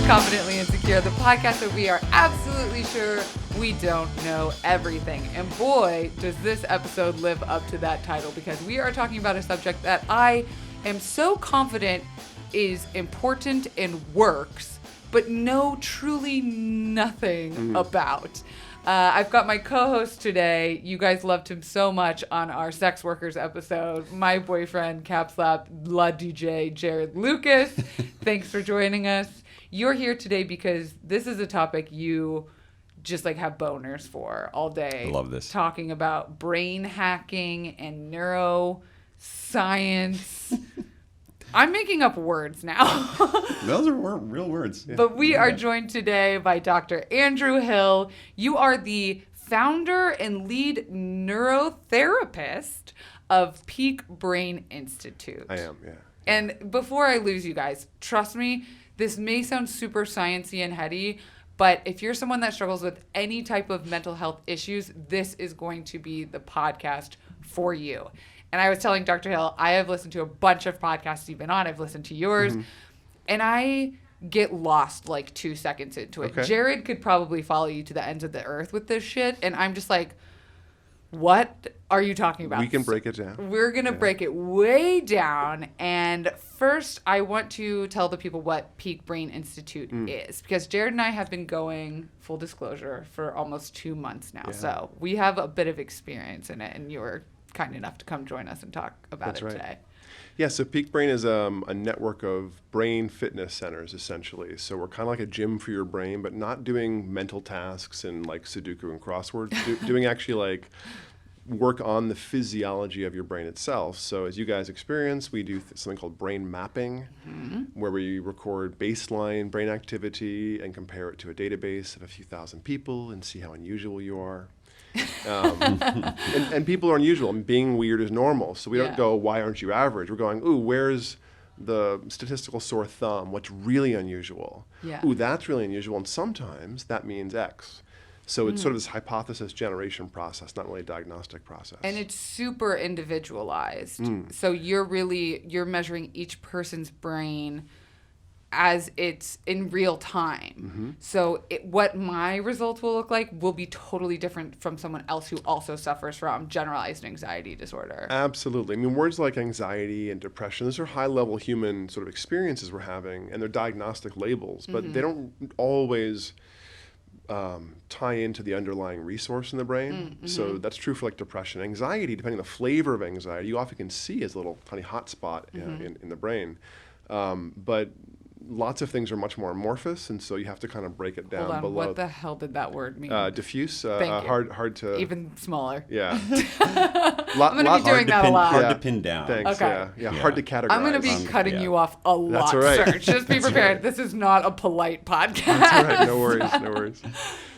Confidently Insecure, the podcast where we are absolutely sure we don't know everything. And boy, does this episode live up to that title, because we are talking about a subject that I am so confident is important and works, but know truly nothing about. I've got my co-host today. You guys loved him so much on our sex workers episode. My boyfriend, Capslap, La DJ, Jared Lucas. Thanks for joining us. You're here today because this is a topic you just like have boners for all day. I love this. Talking about brain hacking and neuroscience. I'm making up words now. Those are real words. Yeah. But we are joined today by Dr. Andrew Hill. You are the founder and lead neurotherapist of Peak Brain Institute. I am, yeah. And before I lose you guys, trust me, this may sound super sciencey and heady, but if you're someone that struggles with any type of mental health issues, this is going to be the podcast for you. And I was telling Dr. Hill, I have listened to a bunch of podcasts you've been on. I've listened to yours. Mm-hmm. And I get lost like 2 seconds into it. Okay. Jared could probably follow you to the ends of the earth with this shit. And I'm just like, what are you talking about? We can break it down. We're going to break it way down. And first, I want to tell the people what Peak Brain Institute is. Because Jared and I have been going, full disclosure, for almost 2 months now. Yeah. So we have a bit of experience in it. And you were kind enough to come join us and talk about today. Yeah, so Peak Brain is a network of brain fitness centers, essentially. So we're kind of like a gym for your brain, but not doing mental tasks and like Sudoku and crosswords, doing actually like work on the physiology of your brain itself. So as you guys experience, we do something called brain mapping, where we record baseline brain activity and compare it to a database of a few thousand people and see how unusual you are. And people are unusual, and being weird is normal. So we don't go, why aren't you average? We're going, ooh, where's the statistical sore thumb? What's really unusual? Yeah. Ooh, that's really unusual. And sometimes that means X. So it's sort of this hypothesis generation process, not really a diagnostic process. And it's super individualized. So you're measuring each person's brain as it's in real time. So what my results will look like will be totally different from someone else who also suffers from generalized anxiety disorder. Absolutely. I mean, words like anxiety and depression, those are high-level human sort of experiences we're having, and they're diagnostic labels, but they don't always tie into the underlying resource in the brain. So that's true for like depression. Anxiety, depending on the flavor of anxiety, you often can see as a little tiny hot spot in the brain. But lots of things are much more amorphous, and so you have to kind of break it down. Hold on, below. what the hell did that word mean? Diffuse, Thank you. hard to... Even smaller. Yeah. I'm going to be doing that a lot. Hard to pin down. Thanks, okay. Yeah, hard to categorize. I'm going to be cutting you off a lot, That's all right. sir. Just be prepared. This is not a polite podcast. That's all right. No worries.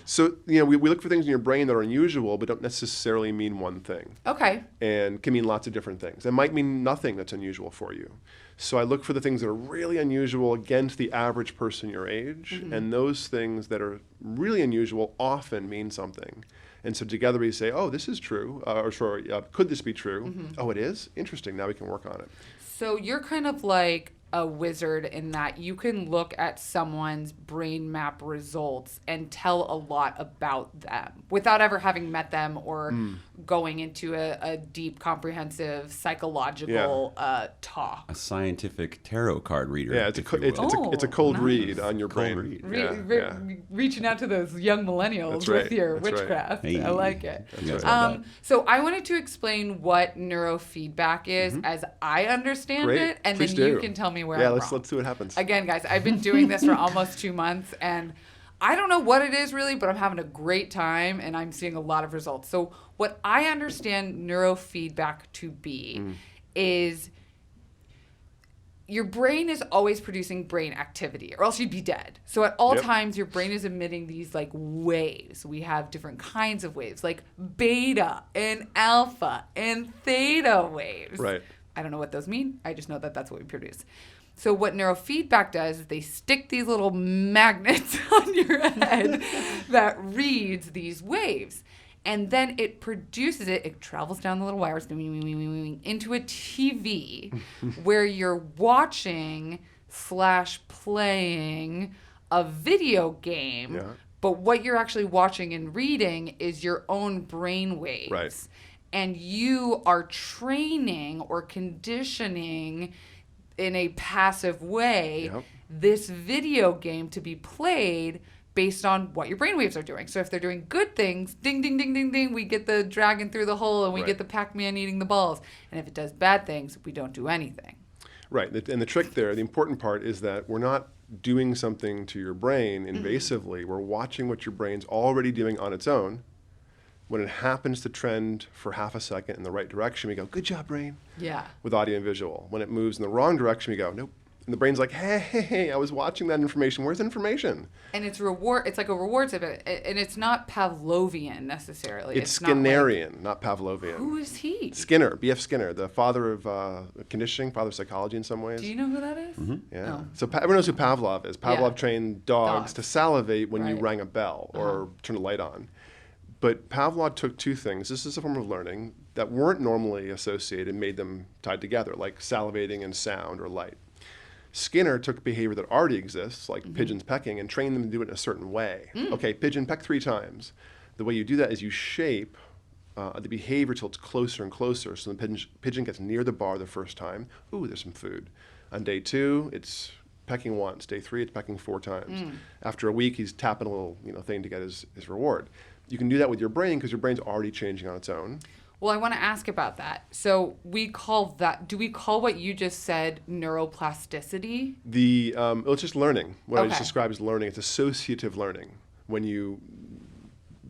So, we look for things in your brain that are unusual, but don't necessarily mean one thing. Okay. And can mean lots of different things. It might mean nothing that's unusual for you. So I look for the things that are really unusual against the average person your age, and those things that are really unusual often mean something. And so together we say, oh, this is true, could this be true? Oh, it is? Interesting. Now we can work on it. So you're kind of like a wizard in that you can look at someone's brain map results and tell a lot about them without ever having met them or going into a deep, comprehensive psychological talk. A scientific tarot card reader. Yeah, it's a cold read on your brain. Reaching out to those young millennials with your witchcraft. Hey. I like it. Right. So I wanted to explain what neurofeedback is as I understand it, and Please then you do. can tell me where Yeah, I'm let's wrong. see what happens. Again, guys, I've been doing this for almost 2 months, and I don't know what it is really, but I'm having a great time, and I'm seeing a lot of results. So what I understand neurofeedback to be is your brain is always producing brain activity, or else you'd be dead. So at all times, your brain is emitting these like waves. We have different kinds of waves, like beta and alpha and theta waves. Right. I don't know what those mean. I just know that that's what we produce. So what neurofeedback does is they stick these little magnets on your head that reads these waves. And then it produces it. It travels down the little wires into a TV where you're watching / playing a video game, Yeah. but what you're actually watching and reading is your own brain waves. Right. And you are training or conditioning in a passive way this video game to be played based on what your brainwaves are doing. So if they're doing good things, ding, ding, ding, ding, ding, we get the dragon through the hole and we get the Pac-Man eating the balls. And if it does bad things, we don't do anything. Right. And the trick there, the important part is that we're not doing something to your brain invasively. We're watching what your brain's already doing on its own. When it happens to trend for half a second in the right direction, we go, good job, brain. Yeah. With audio and visual. When it moves in the wrong direction, we go, nope. And the brain's like, hey, I was watching that information. Where's the information? And it's like a reward system. And it's not Pavlovian necessarily. It's Skinnerian, not Pavlovian. Who is he? Skinner, B.F. Skinner, the father of conditioning, father of psychology in some ways. Do you know who that is? Yeah. Oh. So everyone knows who Pavlov is. Pavlov trained dogs to salivate when you rang a bell or turn a light on. But Pavlov took two things. This is a form of learning that weren't normally associated and made them tied together, like salivating and sound or light. Skinner took behavior that already exists, like pigeons pecking, and trained them to do it in a certain way. Okay, pigeon, peck 3 times. The way you do that is you shape the behavior till it's closer and closer. So the pigeon gets near the bar the first time. Ooh, there's some food. On day 2, it's pecking once. Day 3, it's pecking 4 times. After a week, he's tapping a little thing to get his reward. You can do that with your brain because your brain's already changing on its own. Well, I want to ask about that. So do we call what you just said neuroplasticity? It's just learning. What I just described as learning. It's associative learning. When you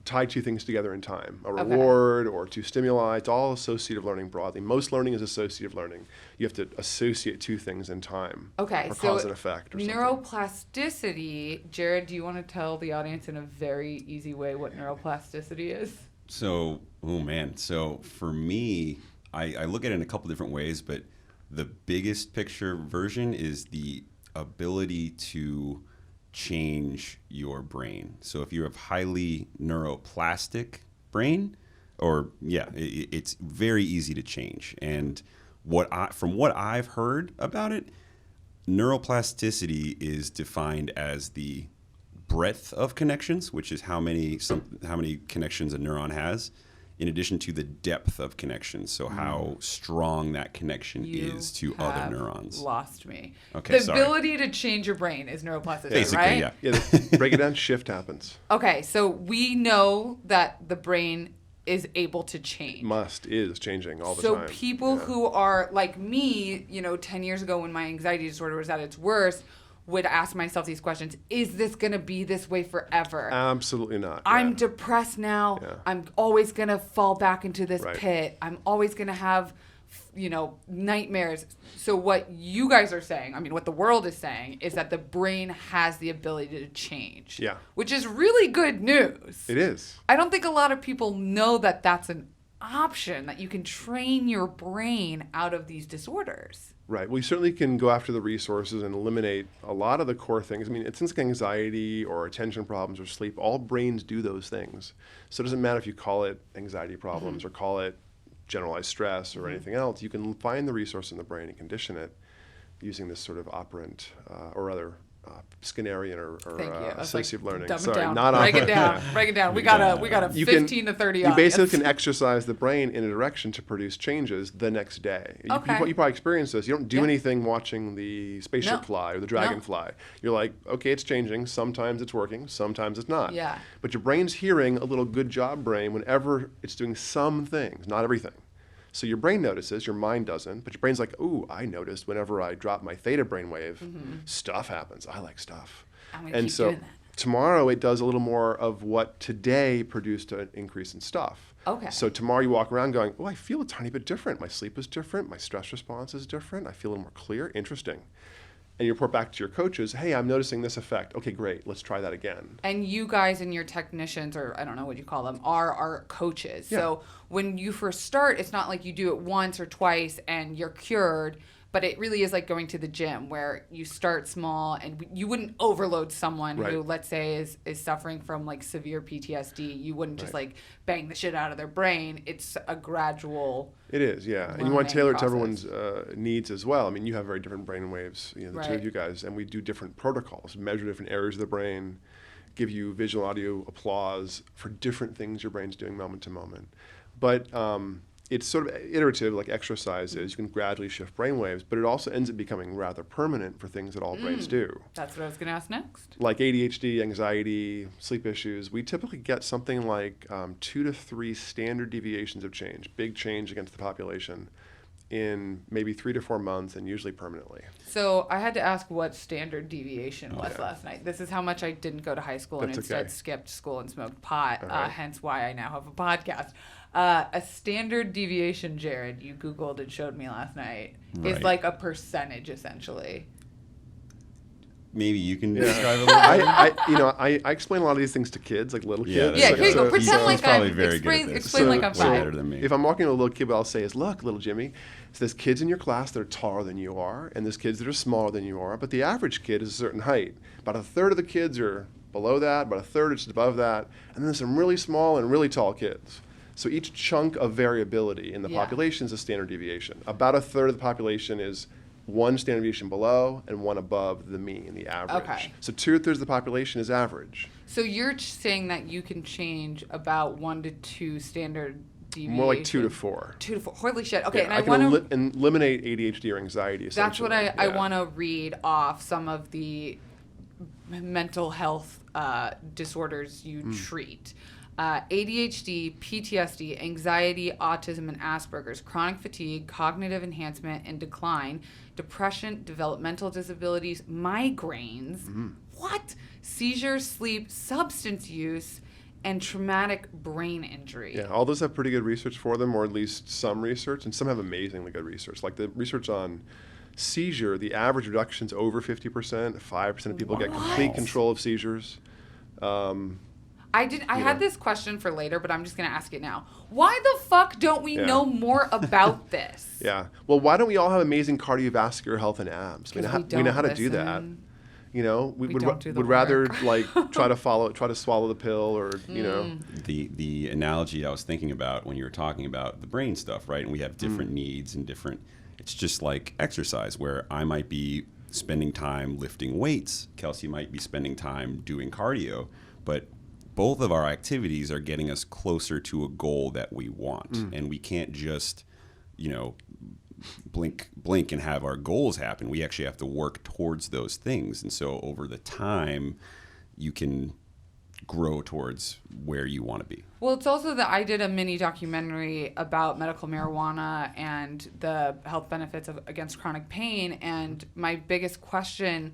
tie two things together in time, a reward or two stimuli, it's all associative learning broadly. Most learning is associative learning. You have to associate two things in time. Okay, or so cause and effect or something. Neuroplasticity, Jared, do you want to tell the audience in a very easy way what neuroplasticity is? So, So for me, I look at it in a couple different ways, but the biggest picture version is the ability to change your brain. So if you have highly neuroplastic brain, it's very easy to change. And from what I've heard about it, neuroplasticity is defined as the breadth of connections, which is how many connections a neuron has, in addition to the depth of connections, so how strong that connection is to other neurons. Lost me. Okay, the ability to change your brain is neuroplasticity, basically, right? Yeah, break it down, shift happens. Okay, so we know that the brain is able to change. Is changing all the So time. people who are like me, 10 years ago when my anxiety disorder was at its worst, would ask myself these questions. Is this going to be this way forever? Absolutely not. I'm depressed now. Yeah. I'm always going to fall back into this pit. I'm always going to have, nightmares. So what you guys are saying, what the world is saying, is that the brain has the ability to change. Yeah. Which is really good news. It is. I don't think a lot of people know that that's an option, that you can train your brain out of these disorders. Right. We certainly can go after the resources and eliminate a lot of the core things. It's things like anxiety or attention problems or sleep. All brains do those things. So it doesn't matter if you call it anxiety problems or call it generalized stress or anything else. You can find the resource in the brain and condition it using this sort of operant or other Skinnerian or associative learning. Dumb Sorry, it down. not Break it down. Yeah. Break it down. We got a 15 to 30 You audience. basically can exercise the brain in a direction to produce changes the next day. You probably experience this. You don't do anything watching the spaceship fly or the dragon fly. You're like, okay, it's changing. Sometimes it's working. Sometimes it's not. Yeah. But your brain's hearing a little good job brain whenever it's doing some things, not everything. So your brain notices, your mind doesn't, but your brain's like, ooh, I noticed whenever I drop my theta brainwave, stuff happens. I like stuff. And so tomorrow it does a little more of what today produced an increase in stuff. Okay. So tomorrow you walk around going, oh, I feel a tiny bit different. My sleep is different. My stress response is different. I feel a little more clear. Interesting. And you report back to your coaches, hey, I'm noticing this effect. Okay, great. Let's try that again. And you guys and your technicians, or I don't know what you call them, are our coaches. Yeah. So when you first start, it's not like you do it once or twice and you're cured. but it really is like going to the gym where you start small and you wouldn't overload someone who, let's say, is suffering from like severe PTSD. You wouldn't just like bang the shit out of their brain. It's a gradual. It is, yeah. And you want to tailor it to everyone's needs as well. I mean, you have very different brain waves, the two of you guys, and we do different protocols, measure different areas of the brain, give you visual, audio, applause for different things your brain's doing moment to moment. But it's sort of iterative, like exercises. You can gradually shift brain waves, but it also ends up becoming rather permanent for things that all brains do. That's what I was going to ask next. Like ADHD, anxiety, sleep issues, we typically get something like 2 to 3 standard deviations of change, big change against the population, in maybe 3 to 4 months, and usually permanently. So I had to ask what standard deviation was last night. This is how much I didn't go to high school and instead skipped school and smoked pot, hence why I now have a podcast. A standard deviation, Jared, you Googled and showed me last night, is like a percentage, essentially. Maybe you can describe a little bit. I explain a lot of these things to kids, like little kids. Yeah, here you go. Pretend like I'm explain like I'm 5. Way better than me. If I'm walking to a little kid, what I'll say is, look, little Jimmy, so there's kids in your class that are taller than you are, and there's kids that are smaller than you are, but the average kid is a certain height. About a third of the kids are below that, about a third are just above that, and then there's some really small and really tall kids. So each chunk of variability in the population is a standard deviation. About a third of the population is one standard deviation below and one above the mean, the average. Okay. So 2/3 of the population is average. So you're saying that you can change about 1 to 2 standard deviations? More like 2 to 4. 2 to 4. Holy shit. Okay, and I want to eliminate ADHD or anxiety, essentially. That's what I want to read off some of the mental health disorders you treat. ADHD, PTSD, anxiety, autism, and Asperger's, chronic fatigue, cognitive enhancement and decline, depression, developmental disabilities, migraines, seizures, sleep, substance use, and traumatic brain injury. Yeah, all those have pretty good research for them, or at least some research, and some have amazingly good research. Like the research on seizure, the average reduction is over 50%. 5% of people get complete control of seizures. I had this question for later, but I'm just going to ask it now. Why the fuck don't we know more about this? Yeah. Well, why don't we all have amazing cardiovascular health and abs? We know how to do that. You know, we would rather like try to swallow the pill, or you know. The analogy I was thinking about when you were talking about the brain stuff, right? And we have different needs and different. It's just like exercise, where I might be spending time lifting weights, Kelsey might be spending time doing cardio, but both of our activities are getting us closer to a goal that we want. And we can't just, blink and have our goals happen. We actually have to work towards those things. And so over the time, you can grow towards where you want to be. Well, it's also that I did a mini documentary about medical marijuana and the health benefits against chronic pain. And my biggest question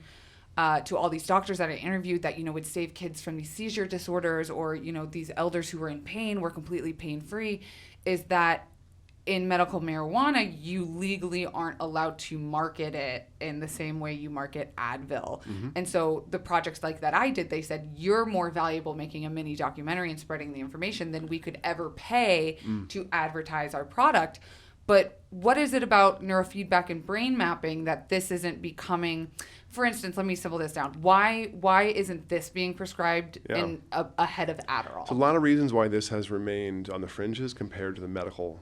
to all these doctors that I interviewed that, would save kids from these seizure disorders, or, these elders who were in pain were completely pain-free, is that in medical marijuana, you legally aren't allowed to market it in the same way you market Advil. And so the projects like that I did, they said, you're more valuable making a mini documentary and spreading the information than we could ever pay to advertise our product. But what is it about neurofeedback and brain mapping that this isn't becoming? For instance, let me simple this down. Why isn't this being prescribed ahead of Adderall? So a lot of reasons why this has remained on the fringes compared to the medical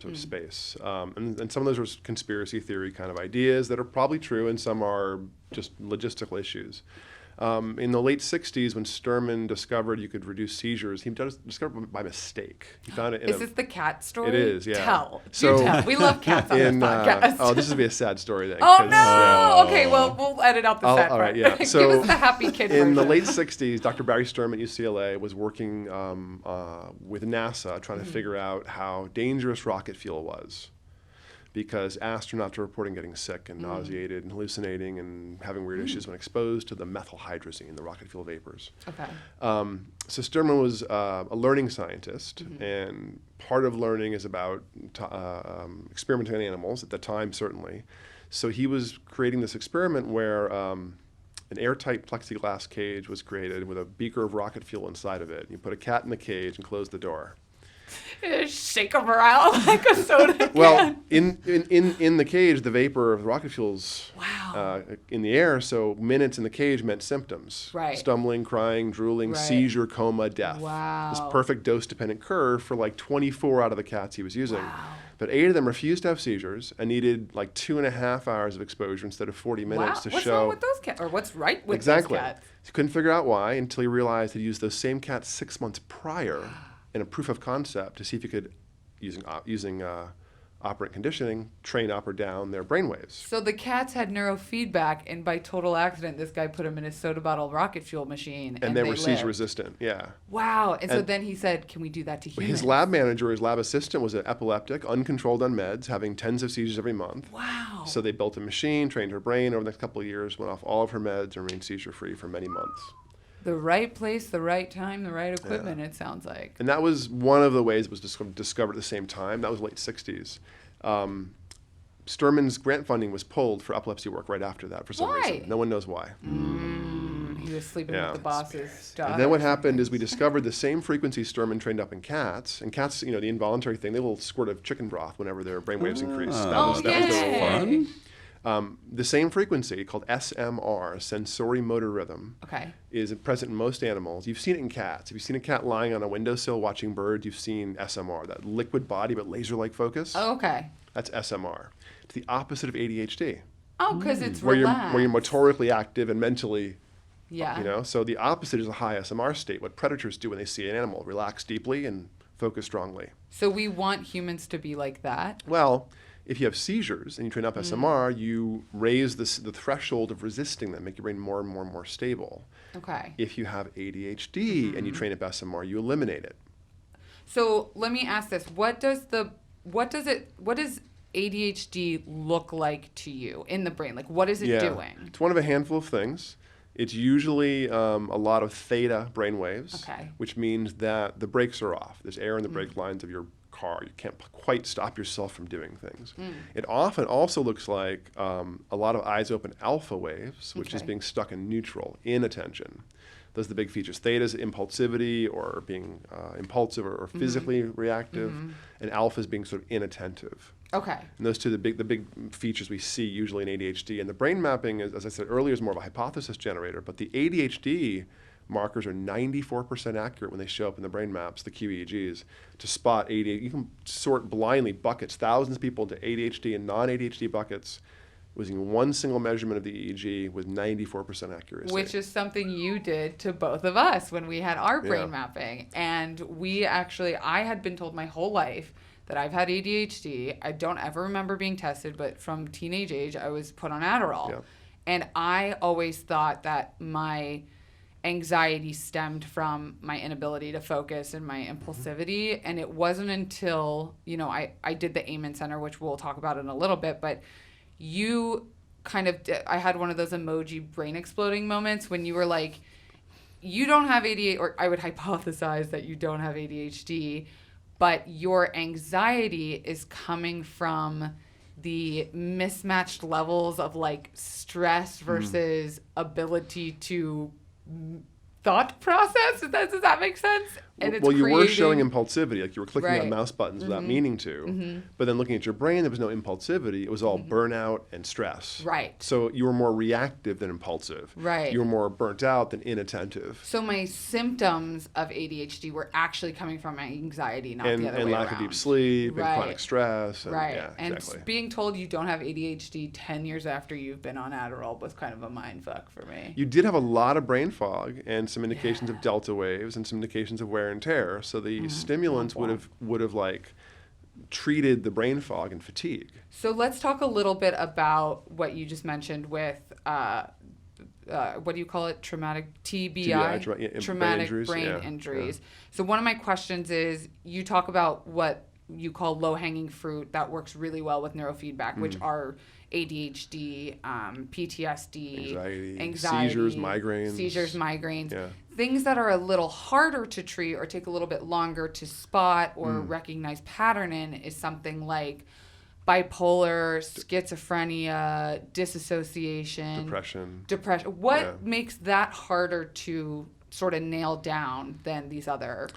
sort of space. And some of those are conspiracy theory kind of ideas that are probably true, and some are just logistical issues. In the late 60s, when Sturman discovered you could reduce seizures, he discovered it by mistake. He found it in Is this the cat story? It is, yeah. Tell. So, tell. We love cats on this podcast. This would be a sad story then. Oh, no! Okay, well, we'll edit out the sad part. All right, yeah. So give us the happy kid version. In the late 60s, Dr. Barry Sturm at UCLA was working with NASA trying to figure out how dangerous rocket fuel was, because astronauts are reporting getting sick and nauseated and hallucinating and having weird issues when exposed to the methylhydrazine, the rocket fuel vapors. Okay. So Sturman was a learning scientist, and part of learning is about experimenting on animals, at the time certainly. So he was creating this experiment where an airtight plexiglass cage was created with a beaker of rocket fuel inside of it. You put a cat in the cage and close the door. Shake them around like a soda can. Well, in the cage, the vapor of the rocket fuel's Wow. in the air, so minutes in the cage meant symptoms. Right. Stumbling, crying, drooling, Right. seizure, coma, death. Wow. This perfect dose-dependent curve for like 24 out of the cats he was using. Wow. But 8 of them refused to have seizures and needed like 2.5 hours of exposure instead of 40 minutes to What's show. wrong with those cats? Or what's right with Exactly. those cats? He couldn't figure out why until he realized he'd used those same cats 6 months prior in a proof of concept to see if he could, using operant conditioning, train up or down their brainwaves. So the cats had neurofeedback, and by total accident, this guy put them in a soda bottle rocket fuel machine. And they were lived. seizure resistant, yeah. Wow. And so And then he said, can we do that to humans? His lab manager, his lab assistant, was an epileptic, uncontrolled on meds, having tens of seizures every month. Wow. So they built a machine, trained her brain over the next couple of years, went off all of her meds, and remained seizure-free for many months. The right place, the right time, the right equipment, it sounds like. And that was one of the ways it was discovered at the same time. That was late 60s. Sturman's grant funding was pulled for epilepsy work right after that for some Why? reason. No one knows why. He was sleeping Yeah. with the boss's daughter. And then what happened is we discovered the same frequency Sturman trained up in cats. And cats, the involuntary thing, they will squirt of chicken broth whenever their brainwaves increase. That was their yay. Fun. The same frequency, called SMR, sensory motor rhythm, Okay. is present in most animals. You've seen it in cats. If you've seen a cat lying on a windowsill watching birds, you've seen SMR, that liquid body but laser-like focus. Oh, okay. That's SMR. It's the opposite of ADHD, Oh, because it's where relaxed. you're motorically active and mentally, Yeah. So the opposite is a high SMR state, what predators do when they see an animal, relax deeply and focus strongly. So we want humans to be like that. Well, if you have seizures and you train up SMR, you raise the threshold of resisting them, make your brain more and more and more stable. Okay. If you have ADHD and you train up SMR, you eliminate it. So let me ask this: what does ADHD look like to you in the brain? Like, what is it doing? It's one of a handful of things. It's usually a lot of theta brainwaves, Okay. which means that the brakes are off. There's air in the brake lines of your car. You can't quite stop yourself from doing things. It often also looks like a lot of eyes open alpha waves, which is Okay. being stuck in neutral, inattention. Those are the big features. Theta is impulsivity or being impulsive or physically reactive, and alpha is being sort of inattentive. Okay. And those two are the big features we see usually in ADHD. And the brain mapping, as I said earlier, is more of a hypothesis generator. But the ADHD markers are 94% accurate when they show up in the brain maps, the QEEGs, to spot ADHD. You can sort blindly buckets, thousands of people into ADHD and non-ADHD buckets using one single measurement of the EEG with 94% accuracy. Which is something you did to both of us when we had our brain Yeah. mapping. And I had been told my whole life that I've had ADHD. I don't ever remember being tested, but from teenage age, I was put on Adderall. Yeah. And I always thought that my anxiety stemmed from my inability to focus and my impulsivity. And it wasn't until, I did the Amen Center, which we'll talk about in a little bit, but you I had one of those emoji brain exploding moments when you were like, you don't have ADHD, or I would hypothesize that you don't have ADHD, but your anxiety is coming from the mismatched levels of like stress versus ability to thought process. Does that make sense? And it's you were showing creating- impulsivity, like you were clicking Right. on mouse buttons without meaning to. But then looking at your brain, there was no impulsivity. It was all burnout and stress. Right. So you were more reactive than impulsive. Right. You were more burnt out than inattentive. So my symptoms of ADHD were actually coming from my anxiety, not And the other way lack around. of deep sleep Right. and chronic stress. And, Right. Yeah, And exactly. being told you don't have ADHD 10 years after you've been on Adderall was kind of a mind fuck for me. You did have a lot of brain fog and some indications of delta waves and some indications of wear and tear. So the stimulants would have like treated the brain fog and fatigue. So let's talk a little bit about what you just mentioned with what do you call it? Traumatic TBI, traumatic brain injuries. So one of my questions is, you talk about what you call low-hanging fruit that works really well with neurofeedback, which are ADHD, PTSD, anxiety, seizures, migraines. Yeah. Things that are a little harder to treat or take a little bit longer to spot or recognize pattern in is something like bipolar, schizophrenia, disassociation, depression. What makes that harder to sort of nail down than these other?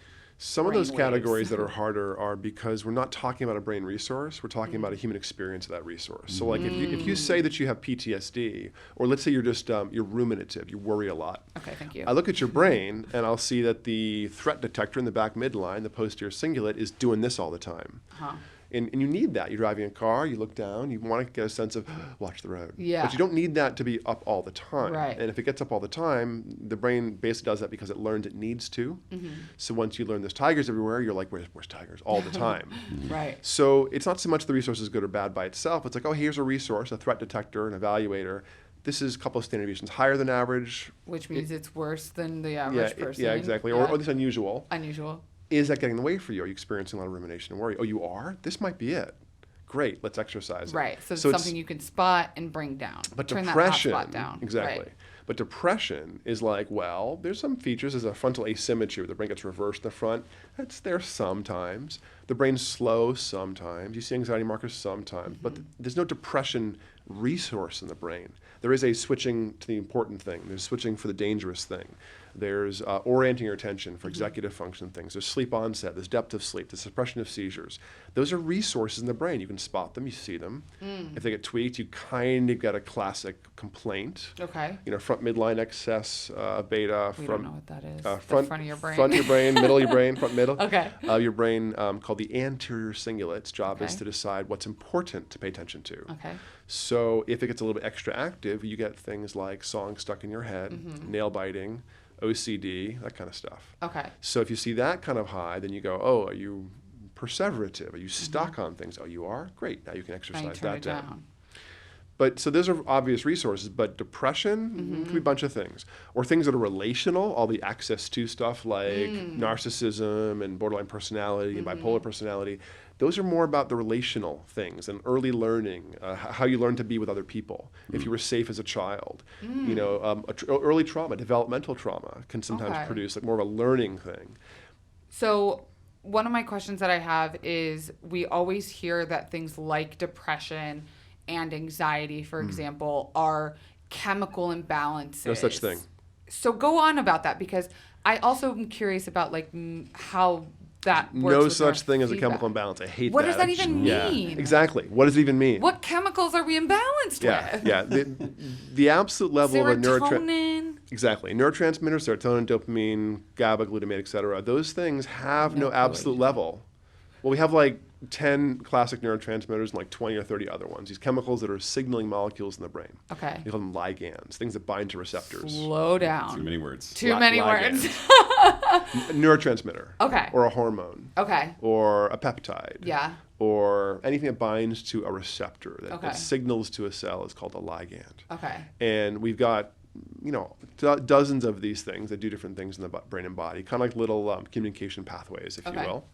Some of those brain categories waves. that are harder are because we're not talking about a brain resource, we're talking about a human experience of that resource. So like if you say that you have PTSD, or let's say you're just, you're ruminative, you worry a lot. Okay, thank you. I look at your brain and I'll see that the threat detector in the back midline, the posterior cingulate, is doing this all the time. Huh. And you need that. You're driving a car, you look down, you want to get a sense of, watch the road. Yeah. But you don't need that to be up all the time. Right. And if it gets up all the time, the brain basically does that because it learns it needs to. So once you learn there's tigers everywhere, you're like, where's tigers? All the time. Right. So it's not so much the resource is good or bad by itself. It's like, oh, here's a resource, a threat detector, an evaluator. This is a couple of standard deviations higher than average. Which means it's worse than the average person. Yeah, exactly. Yeah. Or at least unusual. Unusual. Is that getting in the way for you? Are you experiencing a lot of rumination and worry? Oh, you are? This might be it. Great, let's exercise it. Right. So it's something you can spot and bring down. But Turn depression, that hot spot down. exactly. Right. But depression is like, well, there's some features. There's a frontal asymmetry where the brain gets reversed in the front. That's there sometimes. The brain's slow sometimes. You see anxiety markers sometimes. But there's no depression resource in the brain. There is a switching to the important thing. There's switching for the dangerous thing. There's orienting your attention for executive function things. There's sleep onset. There's depth of sleep. There's suppression of seizures. Those are resources in the brain. You can spot them. You see them. If they get tweaked, you kind of get a classic complaint. Okay. You know, front midline excess, beta. We from, don't know what that is. front, the front of your brain. Front of your brain, middle of your brain, front middle. Okay. Your brain called the anterior cingulate. Its job is Okay. to decide what's important to pay attention to. Okay. So if it gets a little bit extra active, you get things like songs stuck in your head, nail biting, OCD, that kind of stuff. Okay. So if you see that kind of high, then you go, oh, are you perseverative? Are you stuck on things? Oh, you are? Great. Now you can Now exercise you turn that it down. down. But so those are obvious resources, but depression could be a bunch of things. Or things that are relational, all the access to stuff like narcissism and borderline personality and bipolar personality. Those are more about the relational things and early learning, how you learn to be with other people. If you were safe as a child, you know, early trauma, developmental trauma can sometimes Okay. produce like more of a learning thing. So one of my questions that I have is we always hear that things like depression and anxiety, for example, are chemical imbalances. No such thing. So go on about that, because I also am curious about like how that works. No with such thing as a neurofeedback. chemical imbalance. I hate What that. does that even Yeah, mean? exactly. What does it even mean? What chemicals are we imbalanced with? Yeah. The absolute level of a Serotonin. Exactly. Neurotransmitters, serotonin, dopamine, GABA, glutamate, et cetera, those things have no absolute level. Well, we have like 10 classic neurotransmitters and like 20 or 30 other ones. These chemicals that are signaling molecules in the brain. Okay. We call them ligands, things that bind to receptors. Slow down. Too many words. Too many words. A neurotransmitter. Okay. Or a hormone. Okay. Or a peptide. Yeah. Or anything that binds to a receptor that, Okay. that signals to a cell is called a ligand. Okay. And we've got, you know, dozens of these things that do different things in the brain and body, kind of like little communication pathways, if you will.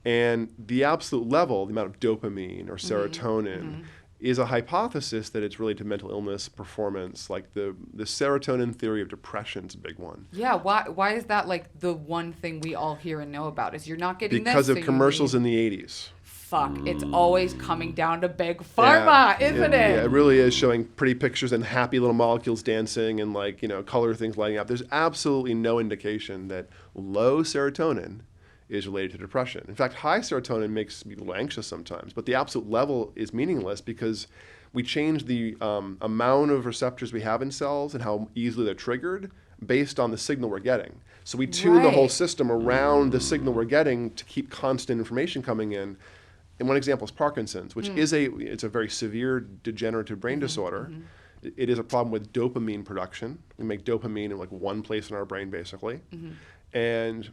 And the absolute level, the amount of dopamine or serotonin, is a hypothesis that it's related to mental illness, performance. Like the serotonin theory of depression is a big one. Yeah. Why is that like the one thing we all hear and know about? Is you're not getting Because this, of so commercials you in the 80s. fuck, it's always coming down to big pharma, isn't it? Yeah, it really is showing pretty pictures and happy little molecules dancing and like, you know, color things lighting up. There's absolutely no indication that low serotonin is related to depression. In fact, high serotonin makes people anxious sometimes, but the absolute level is meaningless because we change the amount of receptors we have in cells and how easily they're triggered based on the signal we're getting. So we tune the whole Right. system around the signal we're getting to keep constant information coming in. And one example is Parkinson's, which is it's a very severe degenerative brain disorder. It is a problem with dopamine production. We make dopamine in like one place in our brain, basically. And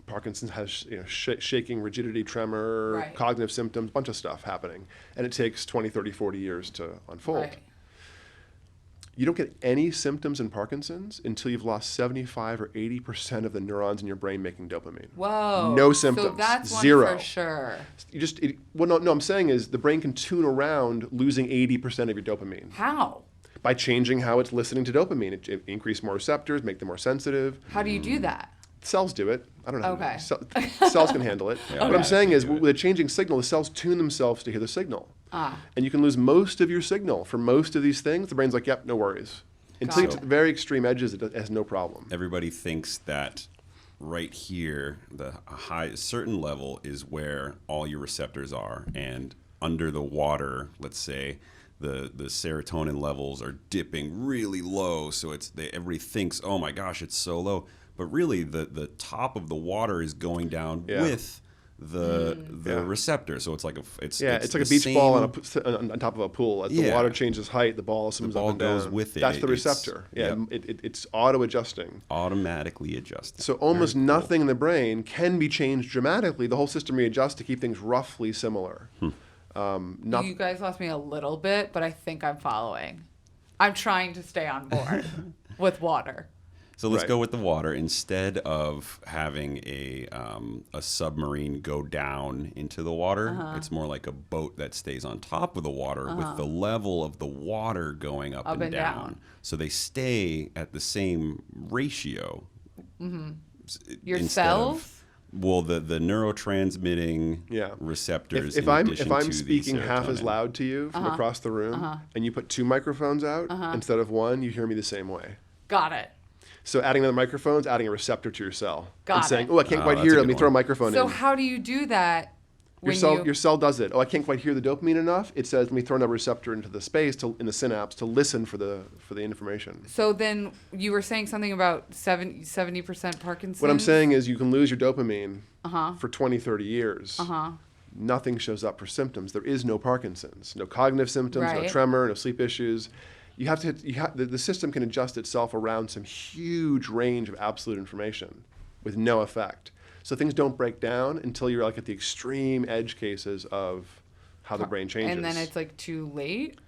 Parkinson's has, you know, shaking, rigidity, tremor, Right. cognitive symptoms, bunch of stuff happening. And it takes 20, 30, 40 years to unfold. Right. You don't get any symptoms in Parkinson's until you've lost 75 or 80% of the neurons in your brain making dopamine. Whoa. No symptoms. So that's one Zero. for sure. You just, no, I'm saying is the brain can tune around losing 80% of your dopamine How? by changing how it's listening to dopamine. It increase more receptors, make them more sensitive. How do you do that? Cells do it. I don't know. Okay. Cells can handle it. Yeah, What I'm okay. saying is, Do it. with a changing signal, the cells tune themselves to hear the signal. Ah. And you can lose most of your signal for most of these things. The brain's like, yep, no worries. Until you Got get to it. the very extreme edges, it has no problem. Everybody thinks that right here, the high certain level is where all your receptors are, and under the water, let's say, the serotonin levels are dipping really low, so everybody thinks, oh my gosh, it's so low, but really the top of the water is going down with the receptor, so it's like it's like a beach ball on top of a pool. As the water changes height, the ball swims up and down. Goes with it. That's the receptor. It's auto-adjusting, automatically adjusting. So almost nothing in the brain can be changed dramatically. The whole system readjusts to keep things roughly similar. You guys lost me a little bit, but I think I'm following. I'm trying to stay on board with water. So let's go with the water. Instead of having a submarine go down into the water, it's more like a boat that stays on top of the water with the level of the water going up and down. So they stay at the same ratio. Your cells? Well, the neurotransmitting receptors. If I'm speaking half as loud to you from across the room, and you put 2 microphones out instead of 1, you hear me the same way. Got it. So adding another microphone is adding a receptor to your cell. Got and saying, it. oh, I can't quite hear it. Let me throw a microphone in. So how do you do that? Your cell does it. Oh, I can't quite hear the dopamine enough. It says, let me throw another receptor into the space in the synapse to listen for the information. So then you were saying something about 70% Parkinson's? What I'm saying is you can lose your dopamine for 20, 30 years. Nothing shows up for symptoms. There is no Parkinson's, no cognitive symptoms, no tremor, no sleep issues. You have to. The system can adjust itself around some huge range of absolute information with no effect. So things don't break down until you're like at the extreme edge cases of how the brain changes. And then it's like too late?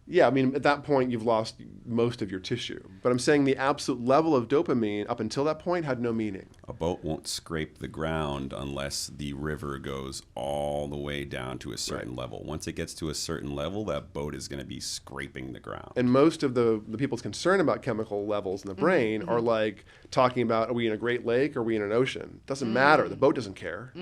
Yeah, I mean, at that point, you've lost most of your tissue. But I'm saying the absolute level of dopamine up until that point had no meaning. A boat won't scrape the ground unless the river goes all the way down to a certain level. Once it gets to a certain level, that boat is going to be scraping the ground. And most of the people's concern about chemical levels in the brain are like talking about, are we in a Great Lake or are we in an ocean? Doesn't matter. The boat doesn't care.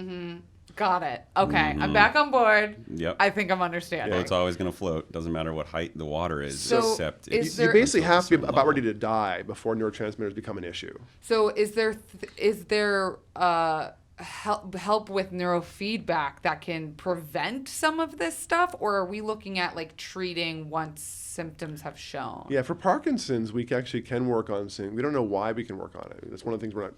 Got it. Okay, I'm back on board. Yep. I think I'm understanding. Yeah, it's always going to float. Doesn't matter what height the water is, So except you basically have to be about ready to die before neurotransmitters become an issue. So is there help with neurofeedback that can prevent some of this stuff, or are we looking at like treating once symptoms have shown? Yeah, for Parkinson's, we actually can work on seeing. We don't know why we can work on it. That's one of the things we're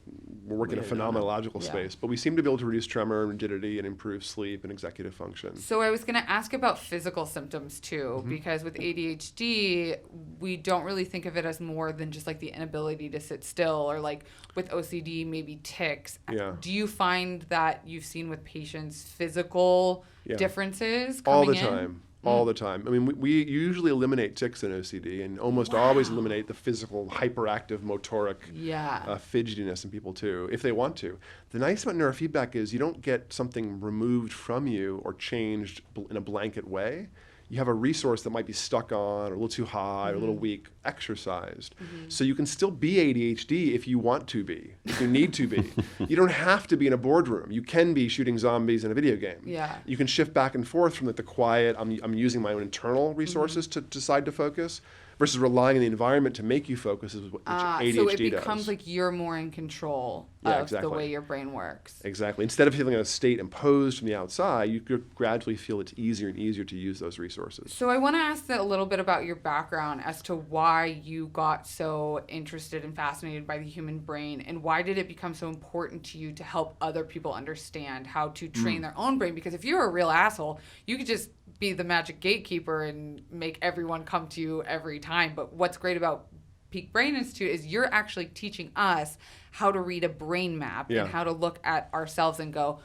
working in a phenomenological space, but we seem to be able to reduce tremor and rigidity and improve sleep and executive function. So I was going to ask about physical symptoms too, because with ADHD, we don't really think of it as more than just like the inability to sit still, or like with OCD, maybe tics. Yeah. Do you find that you've seen with patients physical differences all coming the time? All the time. I mean, we usually eliminate tics in OCD and almost always eliminate the physical hyperactive motoric fidgetiness in people too, if they want to. The nice about neurofeedback is you don't get something removed from you or changed in a blanket way. You have a resource that might be stuck on or a little too high or a little weak, exercised. So you can still be ADHD if you want to be, if you need to be. You don't have to be in a boardroom. You can be shooting zombies in a video game. Yeah. You can shift back and forth from like the quiet, I'm using my own internal resources to decide to focus, versus relying on the environment to make you focus, is what ADHD does. So it becomes like you're more in control of the way your brain works. Exactly. Instead of feeling a state imposed from the outside, you gradually feel it's easier and easier to use those resources. So I want to ask a little bit about your background as to why you got so interested and fascinated by the human brain, and why did it become so important to you to help other people understand how to train their own brain? Because if you're a real asshole, you could just be the magic gatekeeper and make everyone come to you every time. But what's great about Peak Brain Institute is you're actually teaching us how to read a brain map and how to look at ourselves and go,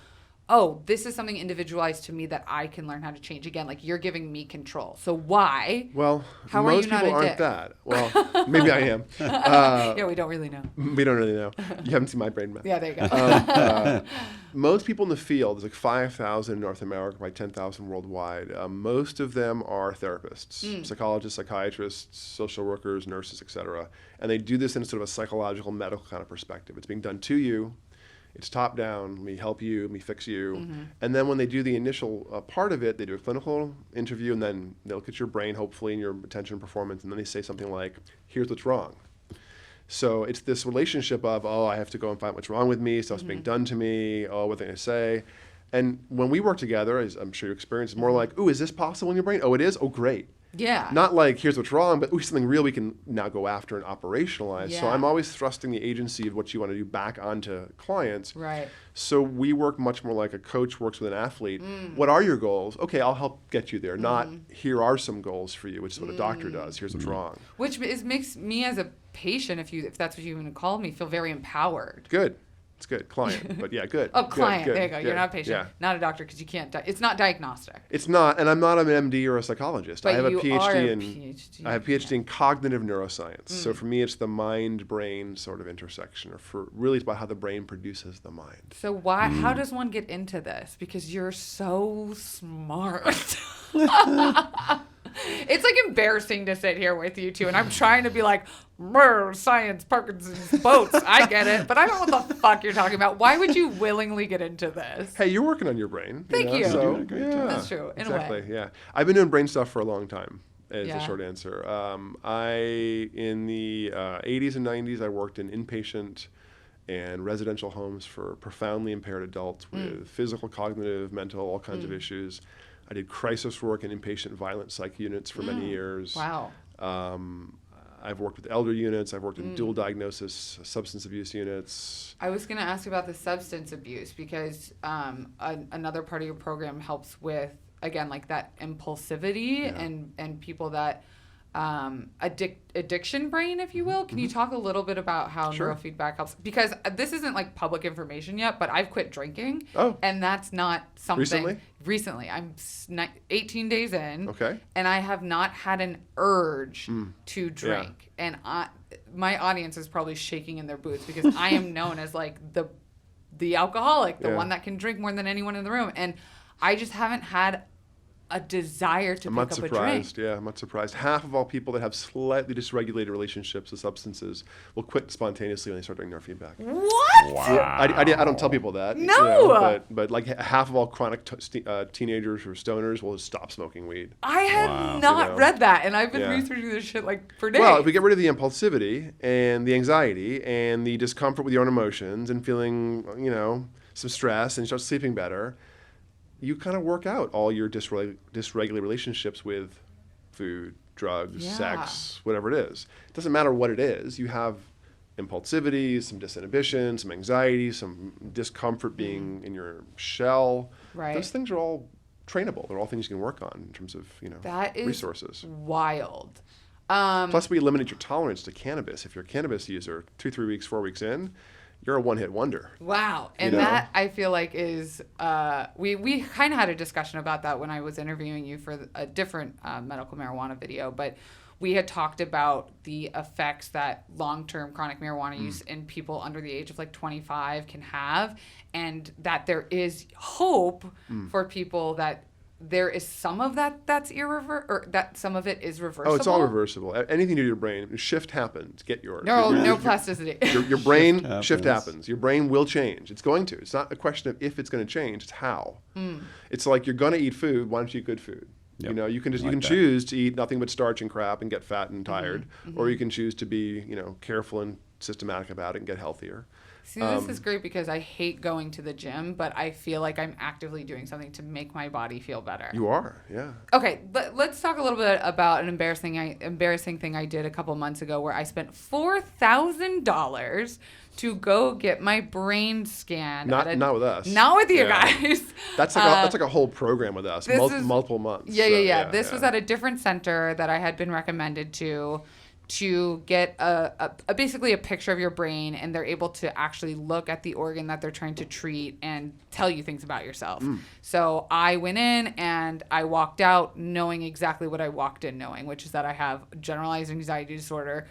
oh, this is something individualized to me that I can learn how to change. Again, like you're giving me control. So why? Well, how most are you people not a aren't dick? that. Well, maybe I am. Yeah, we don't really know. We don't really know. You haven't seen my brain map. Yeah, there you go. Most people in the field, there's like 5,000 in North America, by 10,000 worldwide. Most of them are therapists, psychologists, psychiatrists, social workers, nurses, etc. And they do this in sort of a psychological, medical kind of perspective. It's being done to you. It's top down. Let me help you. Let me fix you. And then when they do the initial part of it, they do a clinical interview, and then they look at your brain, hopefully, and your attention and performance, and then they say something like, here's what's wrong. So it's this relationship of, oh, I have to go and find what's wrong with me, stuff's being done to me, oh, what are they going to say? And when we work together, as I'm sure you experience, it's more like, ooh, is this possible in your brain? Oh, it is? Oh, great. Yeah. Not like, here's what's wrong, but ooh, something real we can now go after and operationalize. So Yeah. I'm always thrusting the agency of what you want to do back onto clients. Right. So we work much more like a coach works with an athlete. What are your goals? Okay, I'll help get you there. Not, here are some goals for you, which is what a doctor does. Here's what's wrong. Which makes me as a patient, if that's what you even call me, feel very empowered. Good. It's good. Client. But yeah, good. Oh, Good, client. good, There you go. good. You're not a patient, Yeah. not a doctor, because you can't. It's not diagnostic. It's not, and I'm not an MD or a psychologist. But I have a you PhD are a in PhD. I have a PhD in cognitive neuroscience. So for me, it's the mind-brain sort of intersection, or for really it's about how the brain produces the mind. So how does one get into this? Because you're so smart. It's like embarrassing to sit here with you two, and I'm trying to be like, science, Parkinson's, boats. I get it, but I don't know what the fuck you're talking about. Why would you willingly get into this? Hey, you're working on your brain. Thank you. So, You're doing a great job. That's true, in a exactly. way. Yeah, I've been doing brain stuff for a long time. Is Yeah. the short answer. In the 80s and 90s, I worked in inpatient and residential homes for profoundly impaired adults with physical, cognitive, mental, all kinds of issues. I did crisis work in inpatient violent psych units for many years. Wow. I've worked with elder units. I've worked in dual diagnosis substance abuse units. I was going to ask about the substance abuse because another part of your program helps with, again, like that impulsivity and people that addiction brain, if you will. Can you talk a little bit about how Sure. neurofeedback helps? Because this isn't like public information yet, but I've quit drinking. Oh. And that's not something. Recently? I'm 18 days in. Okay. And I have not had an urge to drink. And my audience is probably shaking in their boots because I am known as like the alcoholic, the Yeah. one that can drink more than anyone in the room. And I just haven't had a desire to I'm pick not up a drink. surprised. Yeah, I'm not surprised. Half of all people that have slightly dysregulated relationships with substances will quit spontaneously when they start doing neurofeedback. What? Wow. I don't tell people that. No! But like half of all chronic teenagers or stoners will just stop smoking weed. I had Wow. not You know? read that, and I've been Yeah. researching this shit like for days. Well, if we get rid of the impulsivity and the anxiety and the discomfort with your own emotions and feeling, some stress and you start sleeping better, you kind of work out all your dysregulated relationships with food, drugs, Yeah. sex, whatever it is. It doesn't matter what it is. You have impulsivity, some disinhibition, some anxiety, some discomfort being in your shell. Right. Those things are all trainable. They're all things you can work on in terms of, that is resources. wild. Plus, we eliminate your tolerance to cannabis. If you're a cannabis user, 2, 3 weeks, 4 weeks in, you're a one-hit wonder. Wow. And You know? that I feel like is we kind of had a discussion about that when I was interviewing you for a different medical marijuana video, but we had talked about the effects that long-term chronic marijuana use in people under the age of like 25 can have, and that there is hope for people that there is some of that's or that some of it is reversible. Oh, it's all reversible. Anything you do to your brain, shift happens. Get yours. Neuroplasticity. Your brain Shift shift happens. happens. Your brain will change. It's going to. It's not a question of if it's going to change. It's how. It's like you're going to eat food. Why don't you eat good food? Yep. You can Like you can that. choose to eat nothing but starch and crap and get fat and tired, or you can choose to be careful and systematic about it and get healthier. See, this is great because I hate going to the gym, but I feel like I'm actively doing something to make my body feel better. You are, yeah. Okay, let's talk a little bit about an embarrassing thing I did a couple months ago where I spent $4,000 to go get my brain scanned. Not with us. Not with you Yeah. guys. That's like a whole program with us, this is- multiple months. Yeah. This was at a different center that I had been recommended to get basically a picture of your brain, and they're able to actually look at the organ that they're trying to treat and tell you things about yourself. So I went in and I walked out knowing exactly what I walked in knowing, which is that I have generalized anxiety disorder,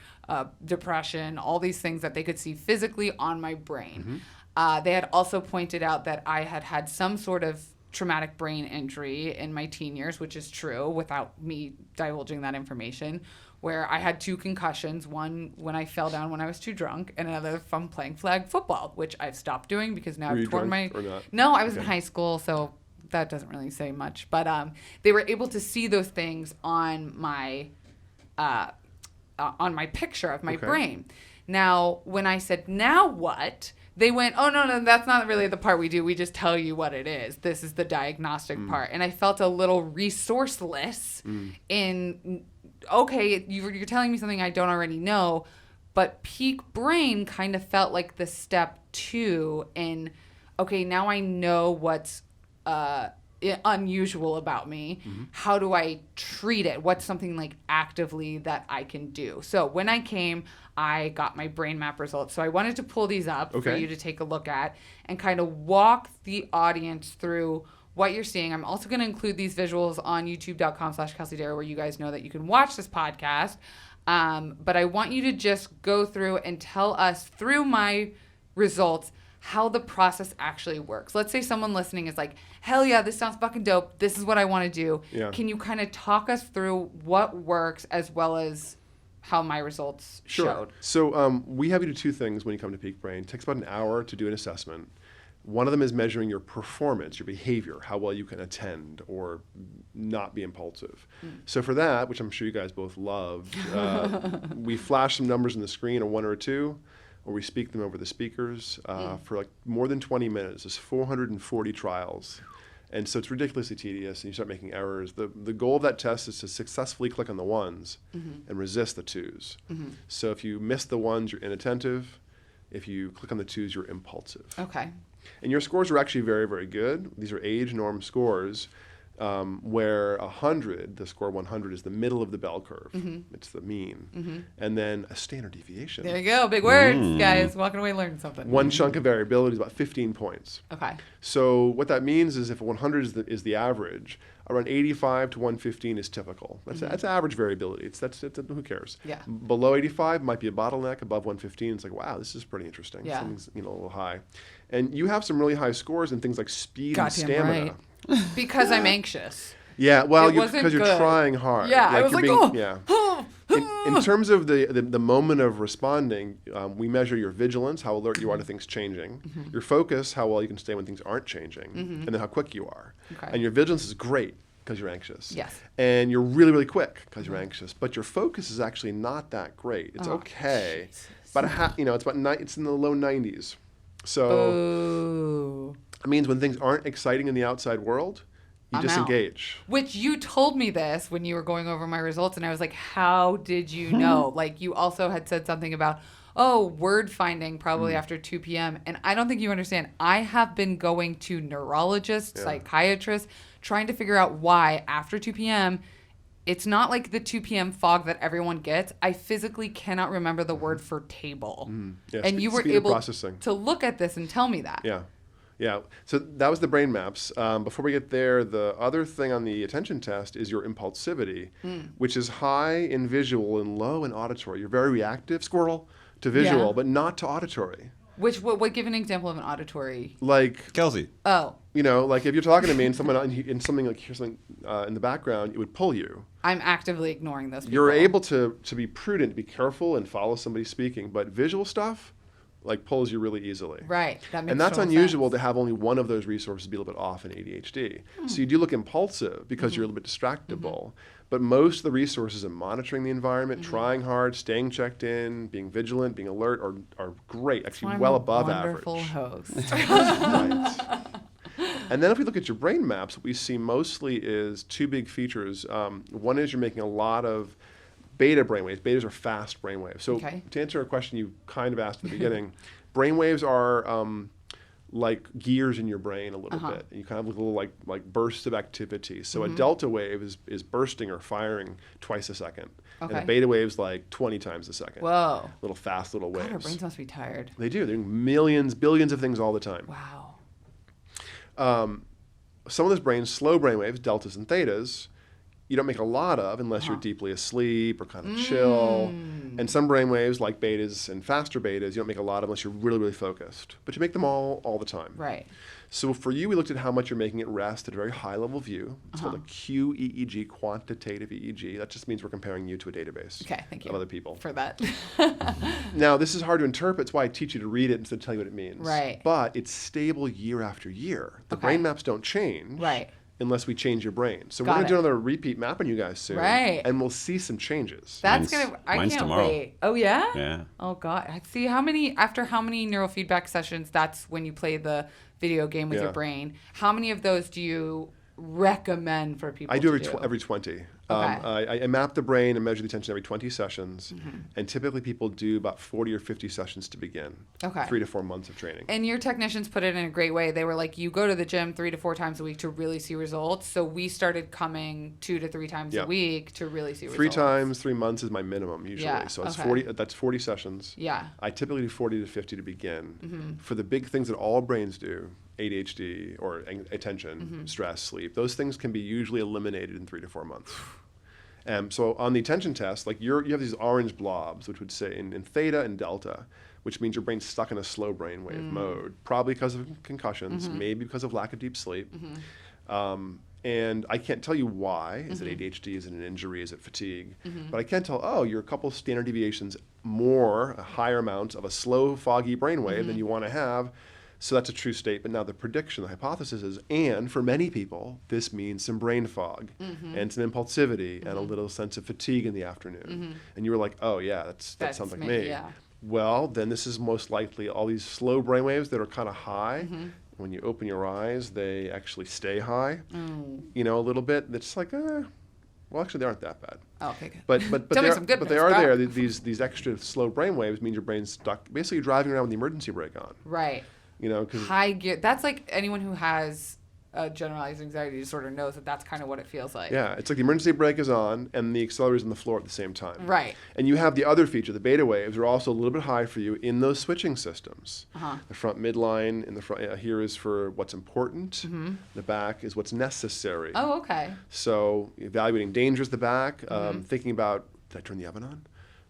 depression, all these things that they could see physically on my brain. They had also pointed out that I had some sort of traumatic brain injury in my teen years, which is true without me divulging that information, where I had 2 concussions, one when I fell down when I was too drunk, and another from playing flag football, which I've stopped doing because now Were I've you torn drunk my... or not? No, I was in Okay. high school, so that doesn't really say much. But they were able to see those things on my picture of my Okay. brain. Now, when I said, now what? They went, oh, no, that's not really the part we do. We just tell you what it is. This is the diagnostic part. And I felt a little resourceless in, okay, you're telling me something I don't already know. But peak brain kind of felt like the step 2 in, okay, now I know what's unusual about me. How do I treat it? What's something like actively that I can do? So when I came, I got my brain map results. So I wanted to pull these up for you to take a look at and kind of walk the audience through what you're seeing. I'm also going to include these visuals on youtube.com/KelseyDarragh, where you guys know that you can watch this podcast. But I want you to just go through and tell us through my results how the process actually works. Let's say someone listening is like, hell yeah, this sounds fucking dope. This is what I want to do. Yeah. Can you kind of talk us through what works as well as how my results showed? So we have you do 2 things when you come to Peak Brain. It takes about an hour to do an assessment. One of them is measuring your performance, your behavior, how well you can attend or not be impulsive. So for that, which I'm sure you guys both loved, we flash some numbers on the screen, a 1 or a 2, or we speak them over the speakers for like more than 20 minutes. There's 440 trials. And so it's ridiculously tedious, and you start making errors. The goal of that test is to successfully click on the 1s and resist the 2s. So if you miss the 1s, you're inattentive. If you click on the 2s, you're impulsive. Okay. And your scores are actually very, very good. These are age norm scores, where 100, the score 100, is the middle of the bell curve. It's the mean. And then a standard deviation. There you go. Big words, guys. Walking away learning something. One chunk of variability is about 15 points. Okay. So what that means is if 100 is the average, around 85 to 115 is typical. That's average variability. That's who cares? Yeah. Below 85 might be a bottleneck. Above 115, it's like, wow, this is pretty interesting. Yeah. Something's a little high. And you have some really high scores in things like speed and stamina. Right. Because I'm anxious. Yeah, well, because you're trying hard. Yeah, I was like, In terms of the moment of responding, we measure your vigilance, how alert you are to things changing, your focus, how well you can stay when things aren't changing, and then how quick you are. Okay. And your vigilance is great because you're anxious. Yes. And you're really, really quick because you're anxious. But your focus is actually not that great. It's okay. Jesus. But it's in the low 90s. So it means when things aren't exciting in the outside world, you disengage. Which you told me this when you were going over my results, and I was like, how did you know? Like, you also had said something about, word finding probably after 2 p.m. And I don't think you understand. I have been going to neurologists, psychiatrists, trying to figure out why after 2 p.m., it's not like the 2 p.m. fog that everyone gets. I physically cannot remember the word for table. Yeah, and you were able to look at this and tell me that. Yeah. So that was the brain maps. Before we get there, the other thing on the attention test is your impulsivity, which is high in visual and low in auditory. You're very reactive, squirrel, to visual, but not to auditory. What give an example of an auditory? Like Kelsey. Oh. Like if you're talking to me and something like here's something in the background, it would pull you. I'm actively ignoring those people. You're able to be prudent, be careful, and follow somebody speaking, but visual stuff like pulls you really easily. Right. That makes and that's total unusual sense. to have only one of those resources be a little bit off in ADHD. So you do look impulsive because you're a little bit distractible. But most of the resources in monitoring the environment, trying hard, staying checked in, being vigilant, being alert are great, actually well above average. Wonderful host. Right. And then if we look at your brain maps, what we see mostly is 2 big features. One is you're making a lot of beta brainwaves. Betas are fast brainwaves. So to answer a question you kind of asked at the beginning, brainwaves are like gears in your brain a little bit. And you kind of look a little like bursts of activity. So a delta wave is bursting or firing twice a second. And a beta wave's like 20 times a second. Whoa. Little fast little waves. God, our brains must be tired. They do. They're doing millions, billions of things all the time. Wow. Some of those brains, slow brain waves, deltas and thetas, you don't make a lot of unless you're deeply asleep or kind of chill. And some brain waves, like betas and faster betas, you don't make a lot of unless you're really, really focused. But you make them all the time. Right. So for you, we looked at how much you're making at rest at a very high level view. It's called a QEEG, quantitative EEG. That just means we're comparing you to a database of other people. For that. Now, this is hard to interpret. It's why I teach you to read it instead of tell you what it means. Right. But it's stable year after year. The brain maps don't change. Right. unless we change your brain. So Got we're going it. to do another repeat map on you guys soon. Right. And we'll see some changes. That's I mine's can't tomorrow. wait. Oh, yeah? Yeah. Oh, God. See, after how many neurofeedback sessions, that's when you play the video game with your brain. How many of those do you recommend for people I do to every 20. Okay. I map the brain and measure the attention every 20 sessions. And typically people do about 40 or 50 sessions to begin. Okay. 3 to 4 months of training. And your technicians put it in a great way. They were like, you go to the gym 3 to 4 times a week to really see results. So we started coming 2 to 3 times a week to really see results. 3 times, 3 months is my minimum usually. Yeah, So it's okay. 40. That's 40 sessions. Yeah. I typically do 40 to 50 to begin. For the big things that all brains do, ADHD or attention, stress, sleep, those things can be usually eliminated in 3 to 4 months. So on the attention test, like you have these orange blobs, which would say in theta and delta, which means your brain's stuck in a slow brainwave mode, probably because of concussions, maybe because of lack of deep sleep. And I can't tell you why. Is it ADHD? Is it an injury? Is it fatigue? But I can tell, you're a couple standard deviations more, a higher amount of a slow, foggy brainwave than you want to have. So that's a true statement. Now the prediction, the hypothesis is, and for many people, this means some brain fog and some impulsivity and a little sense of fatigue in the afternoon. And you were like, oh yeah, that sounds like me. Yeah. Well, then this is most likely all these slow brainwaves that are kind of high. When you open your eyes, they actually stay high, a little bit. It's like, well, actually, they aren't that bad. Oh, okay, good. But Tell me they are, some good but they news, are bro. there. These extra slow brainwaves mean your brain's stuck, basically driving around with the emergency brake on. Right. Because High gear. That's like anyone who has a generalized anxiety disorder knows that that's kind of what it feels like. yeah, it's like the emergency brake is on and the accelerator's on the floor at the same time. Right. And you have the other feature, the beta waves are also a little bit high for you in those switching systems. The front midline in the front here is for what's important. The back is what's necessary. Oh, okay. So evaluating danger is the back. Thinking about, did I turn the oven on?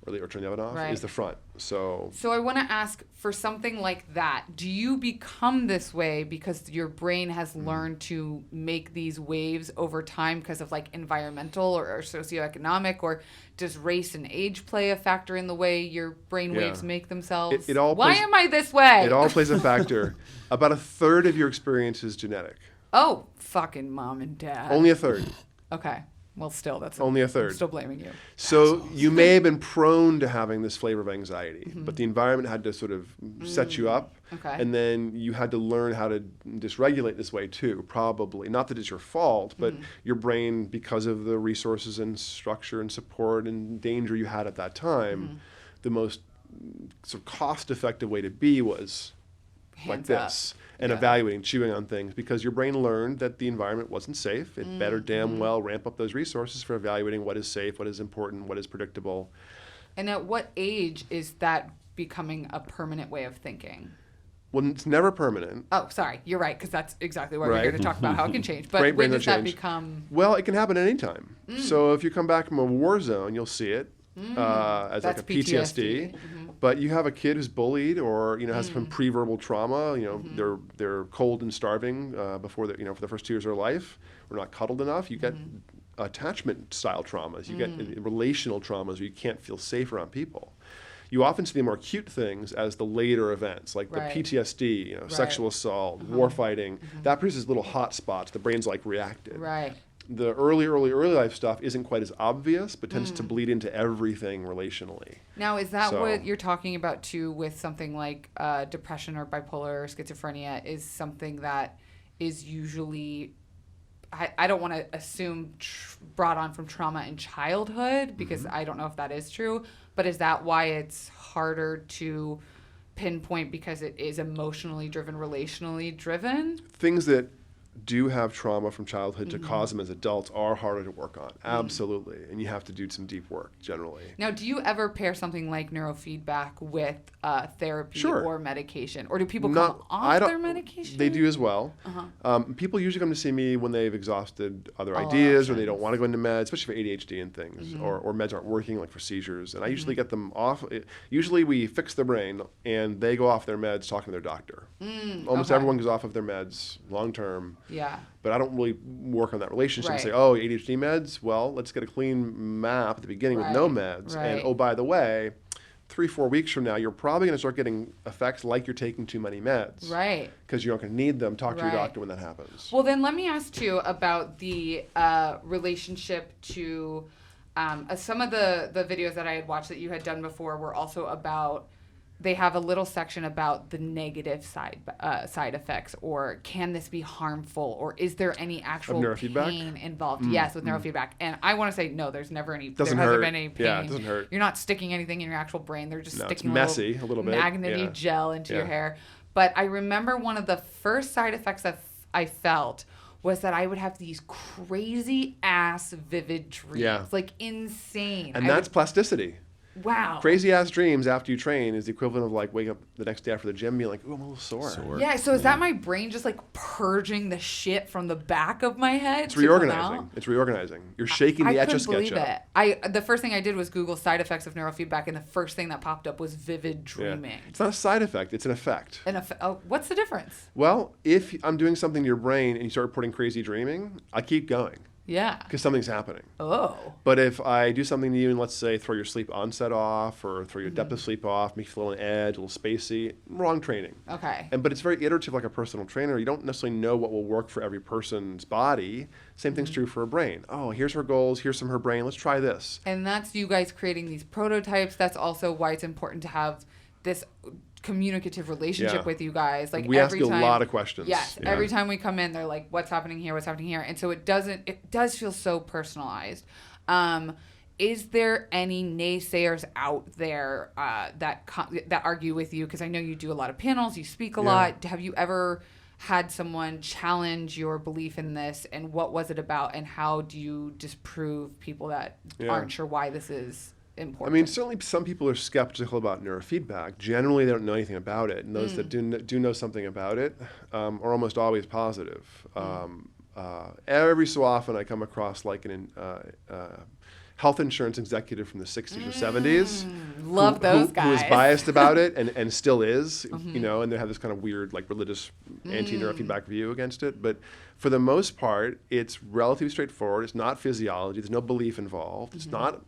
Or turn the oven off? Right. Is the front. So I want to ask, for something like that, do you become this way because your brain has learned to make these waves over time because of like environmental or socioeconomic, or does race and age play a factor in the way your brain waves make themselves? Why am I this way? It all plays a factor. About a third of your experience is genetic. Oh, fucking mom and dad. Only a third. Okay. Well, still, that's Only a third. I'm still blaming you. So you may have been prone to having this flavor of anxiety, but the environment had to sort of set you up. Okay. And then you had to learn how to dysregulate this way too, probably. Not that it's your fault, but your brain, because of the resources and structure and support and danger you had at that time, the most sort of cost-effective way to be was like Hands up. this. And evaluating, chewing on things, because your brain learned that the environment wasn't safe. It better damn well ramp up those resources for evaluating what is safe, what is important, what is predictable. And at what age is that becoming a permanent way of thinking? Well, it's never permanent. Oh, sorry. You're right, because that's exactly what we're Right. here to talk about, how it can change. But Brain when will does that change. become... Well, it can happen at any time. So if you come back from a war zone, you'll see it as That's like a PTSD. But you have a kid who's bullied or has some pre-verbal trauma. They're cold and starving before for the first 2 years of their life, or not cuddled enough. You get attachment style traumas. You get relational traumas where you can't feel safe around people. You often see the more acute things as the later events, like the PTSD, sexual assault, war fighting. That produces little hot spots. The brain's like reactive. Right. The early life stuff isn't quite as obvious, but tends to bleed into everything relationally. Now, is that what you're talking about too with something like depression or bipolar or schizophrenia, is something that is usually, I don't want to assume brought on from trauma in childhood, because I don't know if that is true, but is that why it's harder to pinpoint, because it is emotionally driven, relationally driven? Things that do have trauma from childhood to cause them as adults are harder to work on. Absolutely. And you have to do some deep work generally. Now, do you ever pair something like neurofeedback with therapy or medication? Or do people come off their medication? They do as well. People usually come to see me when they've exhausted other ideas or they don't want to go into meds, especially for ADHD and things, or meds aren't working, like for seizures. And I usually get them off. Usually we fix their brain and they go off their meds talking to their doctor. Almost everyone goes off of their meds long term. Yeah. But I don't really work on that relationship and say, oh, ADHD meds? Well, let's get a clean map at the beginning with no meds. And, oh, by the way, 3-4 weeks from now, you're probably going to start getting effects like you're taking too many meds. Right. Because you're not going to need them. Talk to your Right. doctor when that happens. Well, then let me ask you about the relationship to some of the videos that I had watched that you had done before were also about, they have a little section about the negative side effects, or can this be harmful, or is there any actual pain involved? Yes, with neurofeedback. And I want to say, no, there's never any, doesn't there hurt. hasn't been any pain. Yeah, it doesn't hurt. You're not sticking anything in your actual brain. They're just sticking it's messy, a little bit. magnety gel into your hair. But I remember one of the first side effects that I felt was that I would have these crazy ass vivid dreams, like insane. And that's plasticity. Wow. Crazy ass dreams after you train is the equivalent of like waking up the next day after the gym being like, ooh, I'm a little sore. Yeah, so is that my brain just like purging the shit from the back of my head? It's reorganizing. It's reorganizing. You're shaking the Etch-a-Sketch up. The first thing I did was Google side effects of neurofeedback, and the first thing that popped up was vivid dreaming. Yeah. It's not a side effect, it's an effect. What's the difference? Well, if I'm doing something to your brain and you start reporting crazy dreaming, I keep going. Yeah. Because something's happening. Oh. But if I do something to you and let's say throw your sleep onset off or throw your depth of sleep off, make you feel on edge, a little spacey, wrong training. Okay. But it's very iterative like a personal trainer. You don't necessarily know what will work for every person's body. Same thing's true for a brain. Oh, here's her goals, here's some of her brain, let's try this. And that's you guys creating these prototypes. That's also why it's important to have this communicative relationship with you guys. Like we ask you a lot of questions. Yes. Yeah. Every time we come in, they're like, what's happening here? What's happening here? And so it does feel so personalized. Is there any naysayers out there that argue with you? Because I know you do a lot of panels, you speak a lot. Have you ever had someone challenge your belief in this, and what was it about, and how do you disprove people that aren't sure why this is important? I mean, certainly some people are skeptical about neurofeedback. Generally, they don't know anything about it. And those that do know something about it are almost always positive. Every so often, I come across like an health insurance executive from the 60s or 70s. Love those guys. Who is biased about it and still is, you know, and they have this kind of weird, like, religious anti-neurofeedback view against it. But for the most part, it's relatively straightforward. It's not physiology. There's no belief involved. It's not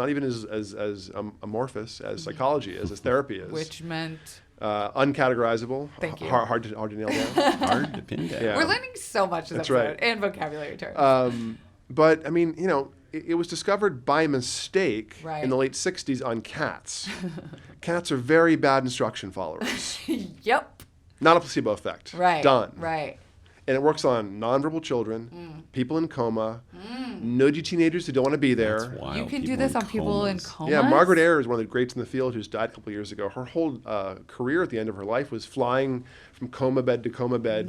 even as amorphous as psychology is, as therapy is. Which meant... uncategorizable. Thank you. Hard to nail down. Hard to pin down. Yeah. We're learning so much this episode, and vocabulary terms. But, I mean, you know, it was discovered by mistake in the late 60s on cats. Cats are very bad instruction followers. Yep. Not a placebo effect. Right. Done. Right. And it works on nonverbal children, people in coma, nudgy teenagers who don't want to be there. That's wild. You can do this on people in coma. Yeah, Margaret Eyre is one of the greats in the field who's died a couple of years ago. Her whole career at the end of her life was flying from coma bed to coma bed,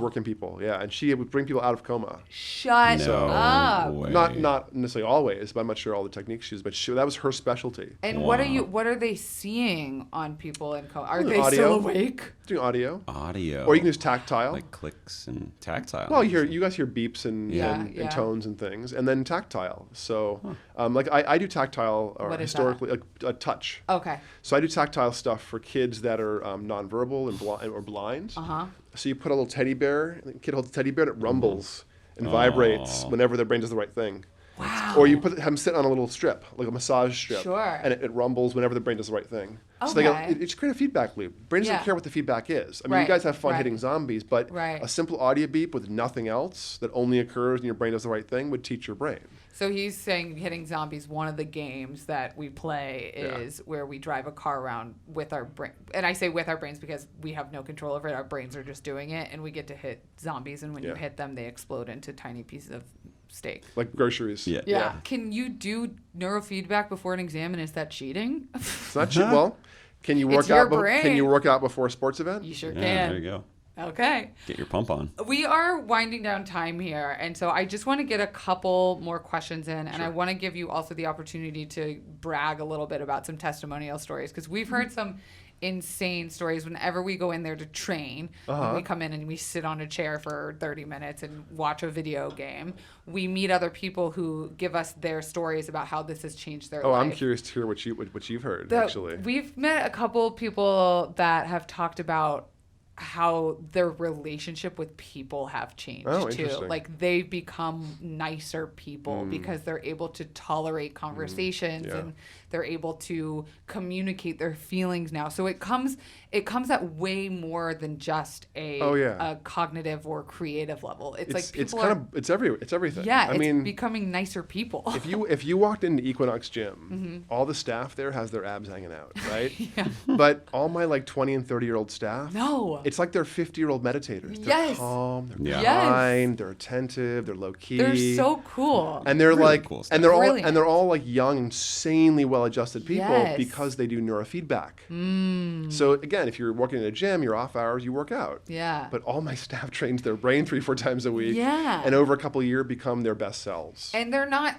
working people. Yeah, and she would bring people out of coma. Shut up. Way. Not necessarily always, but I'm not sure all the techniques she used, but that was her specialty. And what are they seeing on people in coma? Are they still awake? Doing audio. Or you can use tactile. Like clicks and tactile. Well, you guys hear beeps and tones and things, and then tactile. So, like I do tactile historically, like a touch. Okay. So I do tactile stuff for kids that are nonverbal and or blind. So you put a little teddy bear, the kid holds a teddy bear, and it rumbles and vibrates whenever their brain does the right thing. Wow. Or you have them sit on a little strip, like a massage strip. Sure. And it rumbles whenever the brain does the right thing. Okay. So they it's create a feedback loop. Brain doesn't care what the feedback is. I mean, you guys have fun hitting zombies, but a simple audio beep with nothing else that only occurs when your brain does the right thing would teach your brain. So he's saying hitting zombies, one of the games that we play is where we drive a car around with our brain. And I say with our brains because we have no control over it. Our brains are just doing it. And we get to hit zombies. And when you hit them, they explode into tiny pieces of steak. Like groceries. Yeah. Can you do neurofeedback before an exam, and is that cheating? It's not cheating. Well, can you work out? Can you work out before a sports event? You sure can. There you go. Okay. Get your pump on. We are winding down time here, and so I just want to get a couple more questions in, and I want to give you also the opportunity to brag a little bit about some testimonial stories, because we've heard some insane stories whenever we go in there to train. When we come in and we sit on a chair for 30 minutes and watch a video game, we meet other people who give us their stories about how this has changed their life. I'm curious to hear what you've heard, actually. We've met a couple people that have talked about how their relationship with people have changed too. Interesting. Like they've become nicer people because they're able to tolerate conversations and they're able to communicate their feelings now. So it comes at way more than just a cognitive or creative level. It's like people it's everything. Yeah, I it's mean, becoming nicer people. if you walked into Equinox Gym, all the staff there has their abs hanging out, right? Yeah. But all my like 20 and 30-year-old staff, No. It's like they're 50-year-old meditators. They're Yes. calm, they're Yes. kind, they're attentive, they're low key. They're so cool. And they're Really like, cool stuff. and they're Brilliant. all like young, insanely well-adjusted people Yes. because they do neurofeedback. So again, if you're working in a gym, you're off hours, you work out. Yeah. But all my staff trains their brain 3-4 times a week. Yeah. And over a couple of years, become their best selves. And they're not,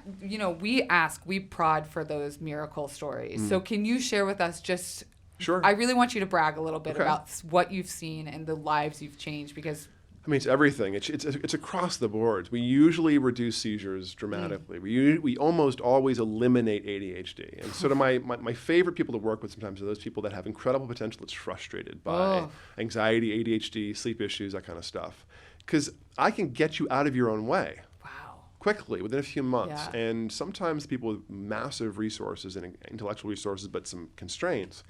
we prod for those miracle stories. So can you share with us just, Sure. I really want you to brag a little bit Okay. about what you've seen and the lives you've changed, because I mean, it's everything. It's across the board. We usually reduce seizures dramatically. We almost always eliminate ADHD. And sort of my favorite people to work with sometimes are those people that have incredible potential that's frustrated by anxiety, ADHD, sleep issues, that kind of stuff. Because I can get you out of your own way. wow. Quickly, within a few months. Yeah. And sometimes people with massive resources and intellectual resources, but some constraints,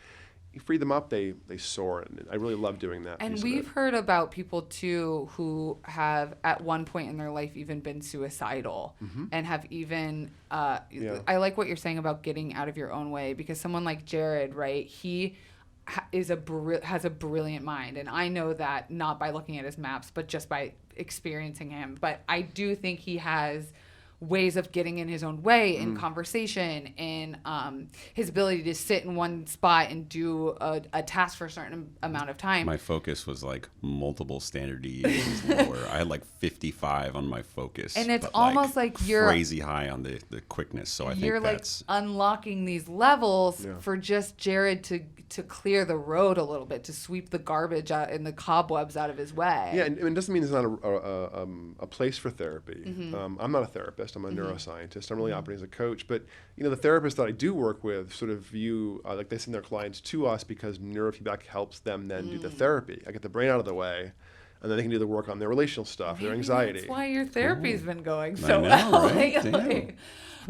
you free them up, they soar. And I really love doing that. And piece of we've it. heard about people too who have at one point in their life even been suicidal and have even, I like what you're saying about getting out of your own way, because someone like Jared, right, he has a brilliant mind. And I know that not by looking at his maps, but just by experiencing him. But I do think he has ways of getting in his own way in conversation, and his ability to sit in one spot and do a task for a certain amount of time. My focus was like multiple standard deviations lower. I had like 55 on my focus. And it's but, almost like you're crazy high on the quickness. So I think you're like that's unlocking these levels for just Jared to clear the road a little bit, to sweep the garbage out and the cobwebs out of his way. Yeah, and it doesn't mean there's not a place for therapy. I'm not a therapist. I'm a neuroscientist. I'm really operating as a coach. But the therapists that I do work with sort of view like they send their clients to us because neurofeedback helps them then do the therapy. I get the brain out of the way, and then they can do the work on their relational stuff, their anxiety. That's why your therapy's been going I so know, well right? lately.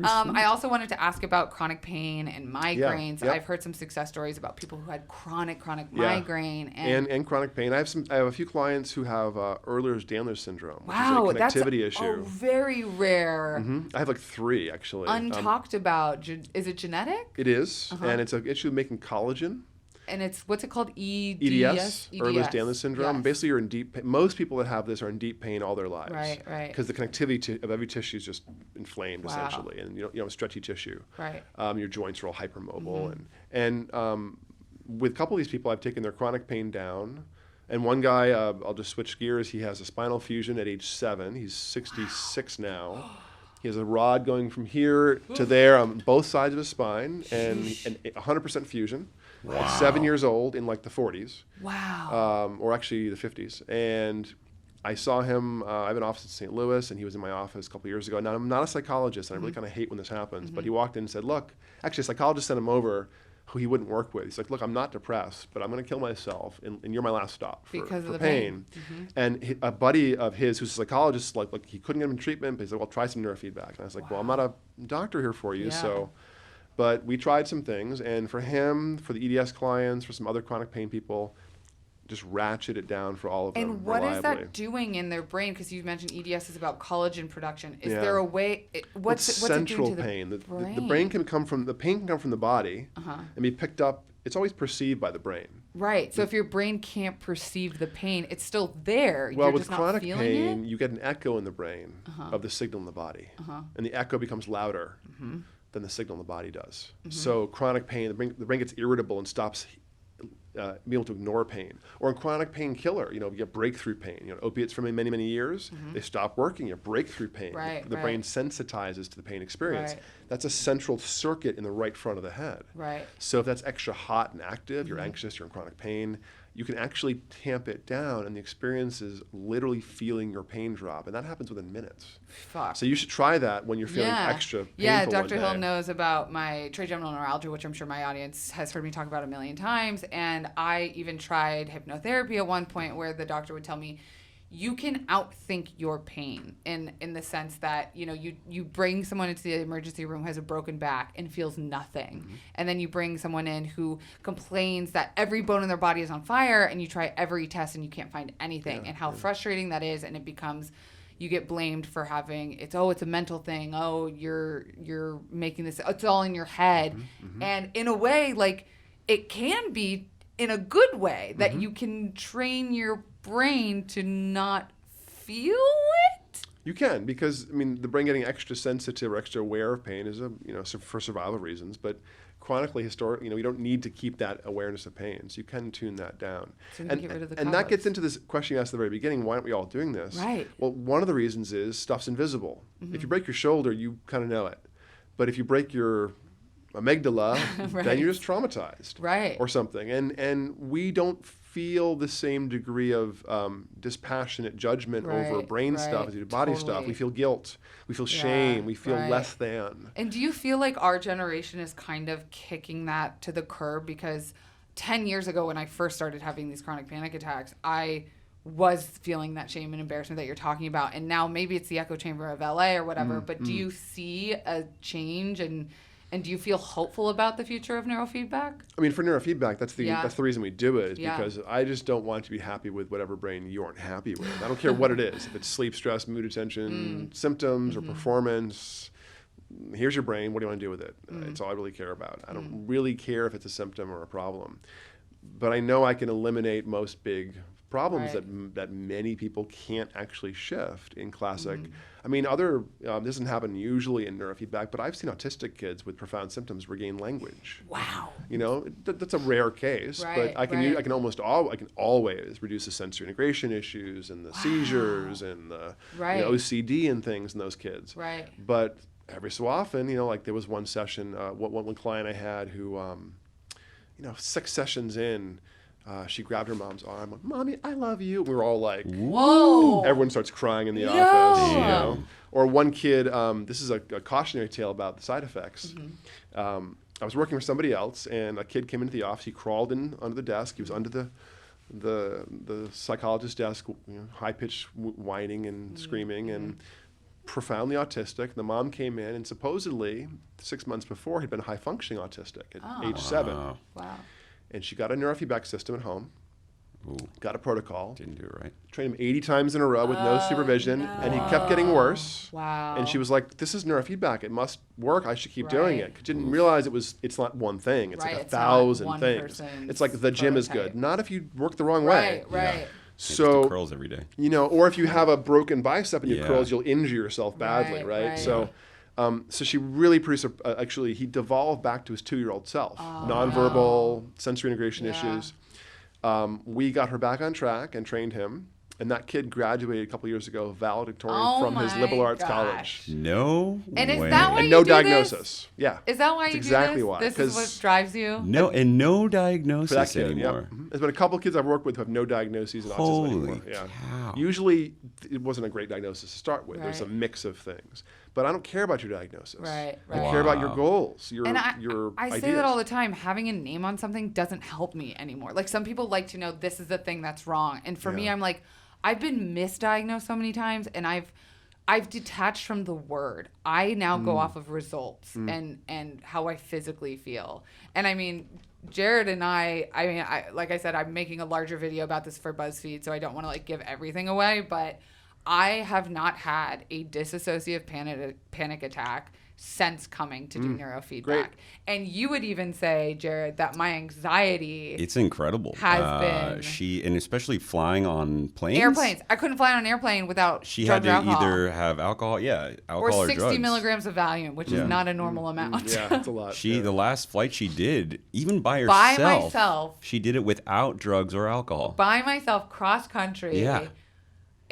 Damn. I also wanted to ask about chronic pain and migraines. Yep. I've heard some success stories about people who had chronic migraine And chronic pain. I have a few clients who have Ehlers-Danlos syndrome, wow, which is a that's connectivity issue. very rare. I have like 3 actually. Untalked about. Is it genetic? It is, and it's an issue of making collagen. And it's, what's it called? EDS, Ehlers-Danlos syndrome. Yes. Basically, you're in deep pain. Most people that have this are in deep pain all their lives. Right. Because the connectivity of every tissue is just inflamed, Wow. essentially, and you don't have stretchy tissue. Right. Your joints are all hypermobile, and with a couple of these people, I've taken their chronic pain down. And one guy, I'll just switch gears. He has a spinal fusion at age 7. He's 66 now. He has a rod going from here to there on both sides of his spine, and 100% fusion. Wow. At 7 years old, in like the 40s. Wow. Or actually the 50s. And I saw him, I have an office in St. Louis, and he was in my office a couple years ago. Now, I'm not a psychologist, and I really kind of hate when this happens, but he walked in and said, look, actually a psychologist sent him over who he wouldn't work with. He's like, look, I'm not depressed, but I'm going to kill myself, and you're my last stop for Because of the pain. pain. And a buddy of his who's a psychologist, like he couldn't get him treatment, but he's like, well, try some neurofeedback. And I was like, well, I'm not a doctor here for you, Yeah. so... But we tried some things, and for him, for the EDS clients, for some other chronic pain people, just ratchet it down for all of them. And what is reliably. that doing in their brain? Because you mentioned EDS is about collagen production. Is Yeah. there a way? What's it central doing to pain? the The brain? brain can come from the body and be picked up. It's always perceived by the brain. Right. So if your brain can't perceive the pain, it's still there. Well, You're with just not chronic feeling pain, it? you get an echo in the brain of the signal in the body, and the echo becomes louder than the signal in the body does. So chronic pain, the brain gets irritable and stops being able to ignore pain. Or in chronic painkiller, you get breakthrough pain. Opiates for many, many years, they stop working. You have breakthrough pain. Right, the right. brain sensitizes to the pain experience. Right. That's a central circuit in the right front of the head. Right. So if that's extra hot and active, you're anxious, you're in chronic pain, you can actually tamp it down, and the experience is literally feeling your pain drop, and that happens within minutes. Fuck. So you should try that when you're feeling extra painful. Yeah, Dr. one day. Hill knows about my trigeminal neuralgia, which I'm sure my audience has heard me talk about a million times. And I even tried hypnotherapy at one point where the doctor would tell me, you can outthink your pain in the sense that, you know, you bring someone into the emergency room who has a broken back and feels nothing. Mm-hmm. And then you bring someone in who complains that every bone in their body is on fire, and you try every test and you can't find anything, and how frustrating that is. And it becomes, you get blamed for having, it's a mental thing. Oh, you're making this, it's all in your head. Mm-hmm. And in a way, like, it can be in a good way that you can train your brain to not feel it. You can, because I mean, the brain getting extra sensitive or extra aware of pain is for survival reasons, but chronically, historically, you don't need to keep that awareness of pain, so you can tune that down. So you can get rid of the and that gets into this question you asked at the very beginning: why aren't we all doing this? Right. Well, one of the reasons is stuff's invisible. Mm-hmm. If you break your shoulder, you kind of know it, but if you break your amygdala, right. then you're just traumatized, right, or something. And we don't feel the same degree of dispassionate judgment over brain stuff as we do body stuff. We feel guilt, we feel shame, we feel less than. And do you feel like our generation is kind of kicking that to the curb? Because 10 years ago, when I first started having these chronic panic attacks, I was feeling that shame and embarrassment that you're talking about. And now maybe it's the echo chamber of LA or whatever, but do you see a change, and do you feel hopeful about the future of neurofeedback? I mean, for neurofeedback, that's the reason we do it, is because I just don't want to be happy with whatever brain you aren't happy with. I don't care what it is. If it's sleep, stress, mood, attention, symptoms, or performance, here's your brain. What do you want to do with it? It's all I really care about. I don't really care if it's a symptom or a problem. But I know I can eliminate most big problems that many people can't actually shift in classic. I mean, this doesn't happen usually in neurofeedback, but I've seen autistic kids with profound symptoms regain language. Wow. That's a rare case, but I can always reduce the sensory integration issues and the seizures and the OCD and things in those kids. Right. But every so often, like there was one session, one client I had who, 6 sessions in, she grabbed her mom's arm, like, "Mommy, I love you." We were all like, "Whoa!" Everyone starts crying in the office, Or one kid, this is a cautionary tale about the side effects. I was working for somebody else, and a kid came into the office. He crawled in under the desk. He was under the psychologist's desk, high-pitched whining and screaming, and profoundly autistic. The mom came in, and supposedly 6 months before, he'd been high-functioning autistic at age 7. Wow. And she got a neurofeedback system at home, got a protocol. Didn't do it right. Trained him 80 times in a row with no supervision, and he kept getting worse. Wow. And she was like, "This is neurofeedback. It must work. I should keep doing it." She didn't realize it's not one thing. It's like 1,000 things. It's like the gym is good. Not if you work the wrong way. Right. So curls every day. Or if you have a broken bicep and you curls, you'll injure yourself badly, right? So she really produced he devolved back to his 2-year-old self. Nonverbal, sensory integration issues. We got her back on track and trained him. And that kid graduated a couple years ago valedictorian from his liberal arts college. No And way. is that why and you no do diagnosis. This? Yeah. Is that why That's you exactly do this? why. This is what drives you? No diagnosis for that kid, anymore. There's been a couple of kids I've worked with who have no diagnoses in autism anymore. Cow. Usually, it wasn't a great diagnosis to start with. There's a mix of things. But I don't care about your diagnosis. Right. I care about your goals, your I ideas. say that all the time. Having a name on something doesn't help me anymore. Like, some people like to know this is the thing that's wrong. And for me, I'm like, I've been misdiagnosed so many times, and I've detached from the word. I now go off of results and how I physically feel. And I mean, Jared and I like I said, I'm making a larger video about this for BuzzFeed, so I don't want to like give everything away, but I have not had a dissociative panic attack since coming to do neurofeedback. Great. And you would even say, Jared, that my anxiety It's incredible. has been And especially flying on planes. airplanes. I couldn't fly on an airplane without She drugs had or to alcohol. either have alcohol or 60 drugs. milligrams of Valium, which is not a normal amount. Yeah, that's a lot. The last flight she did, even by herself, By myself. she did it without drugs or alcohol. By myself, cross country. Yeah.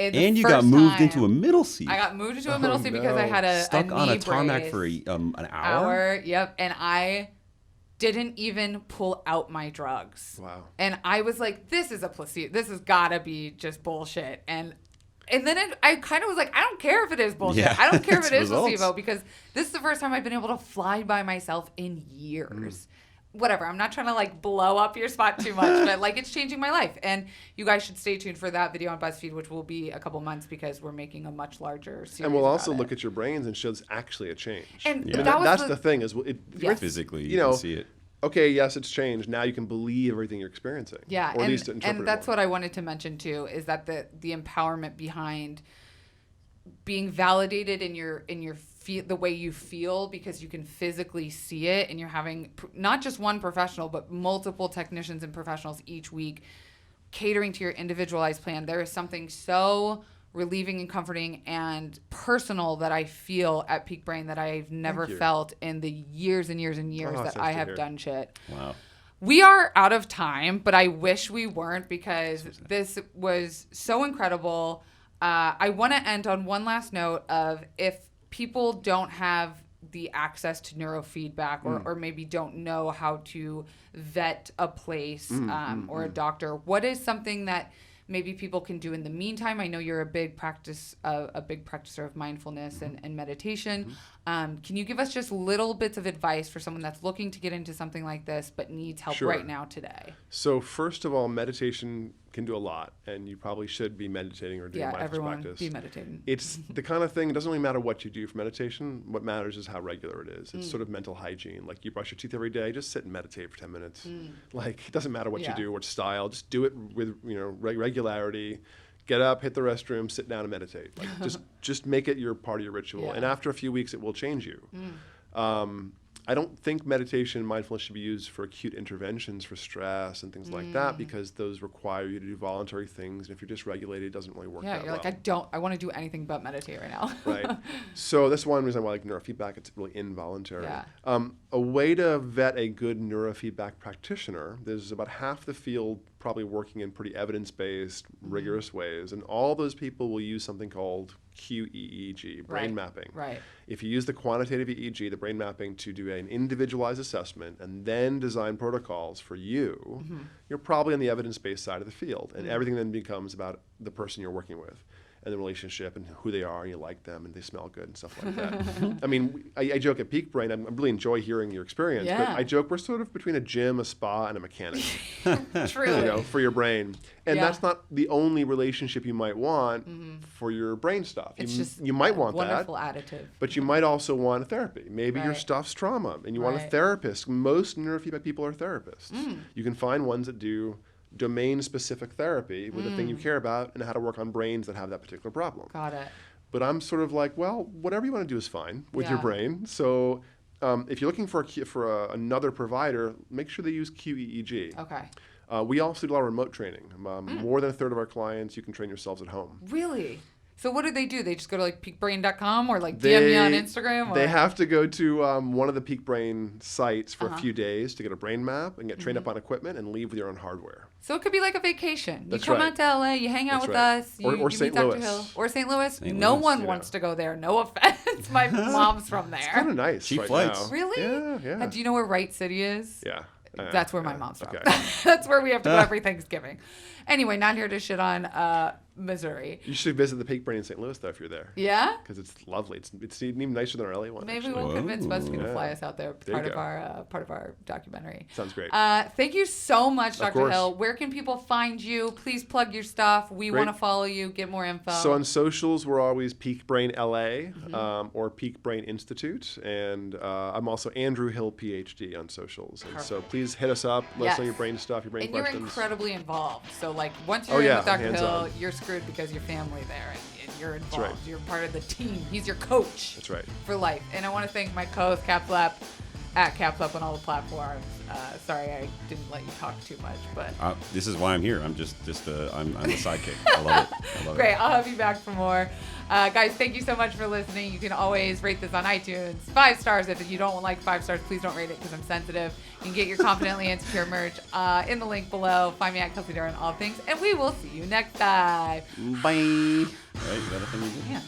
And you got moved into a middle seat. I got moved into a middle seat because I had a stuck knee on a tarmac brace. for an hour. Yep. And I didn't even pull out my drugs. Wow. And I was like, this is a placebo. This has got to be just bullshit. And then I kind of was like, I don't care if it is bullshit. Yeah, I don't care if it is results. placebo, because this is the first time I've been able to fly by myself in years. Whatever. I'm not trying to like blow up your spot too much, but like it's changing my life. And you guys should stay tuned for that video on BuzzFeed, which will be a couple months because we're making a much larger series. And we'll also about look at your brains and show it's actually a change. And Yeah. that's the thing is, Physically, you you know, can see it. okay, yes, it's changed. Now you can believe everything you're experiencing. Yeah, or at least interpret and that's it more. what I wanted to mention too, is that the empowerment behind being validated in your the way you feel, because you can physically see it, and you're having not just one professional but multiple technicians and professionals each week catering to your individualized plan. There is something so relieving and comforting and personal that I feel at Peak Brain that I've never felt in the years and years and years that I have done shit. Wow. We are out of time, but I wish we weren't, because this was so incredible. I want to end on one last note of, if people don't have the access to neurofeedback, or maybe don't know how to vet a place or a doctor, what is something that maybe people can do in the meantime? I know you're a big practicer of mindfulness and meditation. Can you give us just little bits of advice for someone that's looking to get into something like this but needs help right now today? So first of all, meditation can do a lot, and you probably should be meditating or doing mindfulness everyone practice. be meditating. It's the kind of thing, it doesn't really matter what you do for meditation. What matters is how regular it is. It's sort of mental hygiene. Like, you brush your teeth every day, just sit and meditate for 10 minutes. Like, it doesn't matter what you do, what style, just do it with, regularity. Get up, hit the restroom, sit down and meditate. Like, just make it your part of your ritual. Yeah. And after a few weeks, it will change you. I don't think meditation and mindfulness should be used for acute interventions for stress and things like that, because those require you to do voluntary things. And if you're dysregulated, it doesn't really work that well. Yeah, you're like, I want to do anything but meditate right now. Right. So that's one reason why I like neurofeedback. It's really involuntary. Yeah. A way to vet a good neurofeedback practitioner, there's about half the field probably working in pretty evidence-based, rigorous ways. And all those people will use something called QEEG, brain mapping. Right. If you use the quantitative EEG, the brain mapping, to do an individualized assessment and then design protocols for you, you're probably on the evidence-based side of the field. And everything then becomes about the person you're working with and the relationship and who they are, and you like them and they smell good and stuff like that. I mean, I joke at Peak Brain, I really enjoy hearing your experience, but I joke we're sort of between a gym, a spa, and a mechanic. Truly. For your brain. And that's not the only relationship you might want for your brain stuff. You might want wonderful that. Additive. But you might also want a therapy. Maybe your stuff's trauma and you want a therapist. Most neurofeedback people are therapists. You can find ones that do domain-specific therapy with the thing you care about and how to work on brains that have that particular problem. Got it. But I'm sort of like, well, whatever you want to do is fine with your brain. So if you're looking for another provider, make sure they use QEEG. Okay. We also do a lot of remote training. More than a third of our clients, you can train yourselves at home. Really? So what do? They just go to like peakbrain.com or like DM me on Instagram? Or? They have to go to one of the Peak Brain sites for a few days to get a brain map and get trained up on equipment and leave with your own hardware. So it could be like a vacation. That's you come right. out to LA, you hang out with us. Or you St. meet Dr. Louis. Hill. Or St. Louis. St. No Louis, one wants to go there. No offense. My mom's from there. It's kind of nice Cheap right flights. now. Really? Yeah. Do you know where Wright City is? Yeah. That's where my mom's from. Okay. That's where we have to go every Thanksgiving. Anyway, not here to shit on Missouri. You should visit the Peak Brain in St. Louis, though, if you're there. Yeah? Because it's lovely. It's even nicer than our LA one. Maybe actually. we'll convince BuzzFeed to fly Yeah. us out there. There you Part of our documentary. Sounds great. Thank you so much, Of Dr. course. Hill. Where can people find you? Please plug your stuff. We Great. want to follow you, get more info. So on socials, we're always Peak Brain LA or Peak Brain Institute. And I'm also Andrew Hill, PhD on socials. And so please hit us up. Let us know your brain stuff, your brain and questions. you're incredibly involved. So like once you're in with Dr. Hill, you're screwed because your family there and you're involved. right. You're part of the team. He's your coach. That's right. For life. And I want to thank my co-host CapLap at CapLap on all the platforms. Sorry I didn't let you talk too much, but This is why I'm here. I'm just I'm the sidekick. I love it. great. I'll have you back for more. Guys, thank you so much for listening. You can always rate this on iTunes. 5 stars. If you don't like 5 stars, please don't rate it because I'm sensitive. You can get your Confidently Insecure merch in the link below. Find me at Kelsey Darragh on all things. And we will see you next time. Bye. Right? Is that a thing you do? Yeah.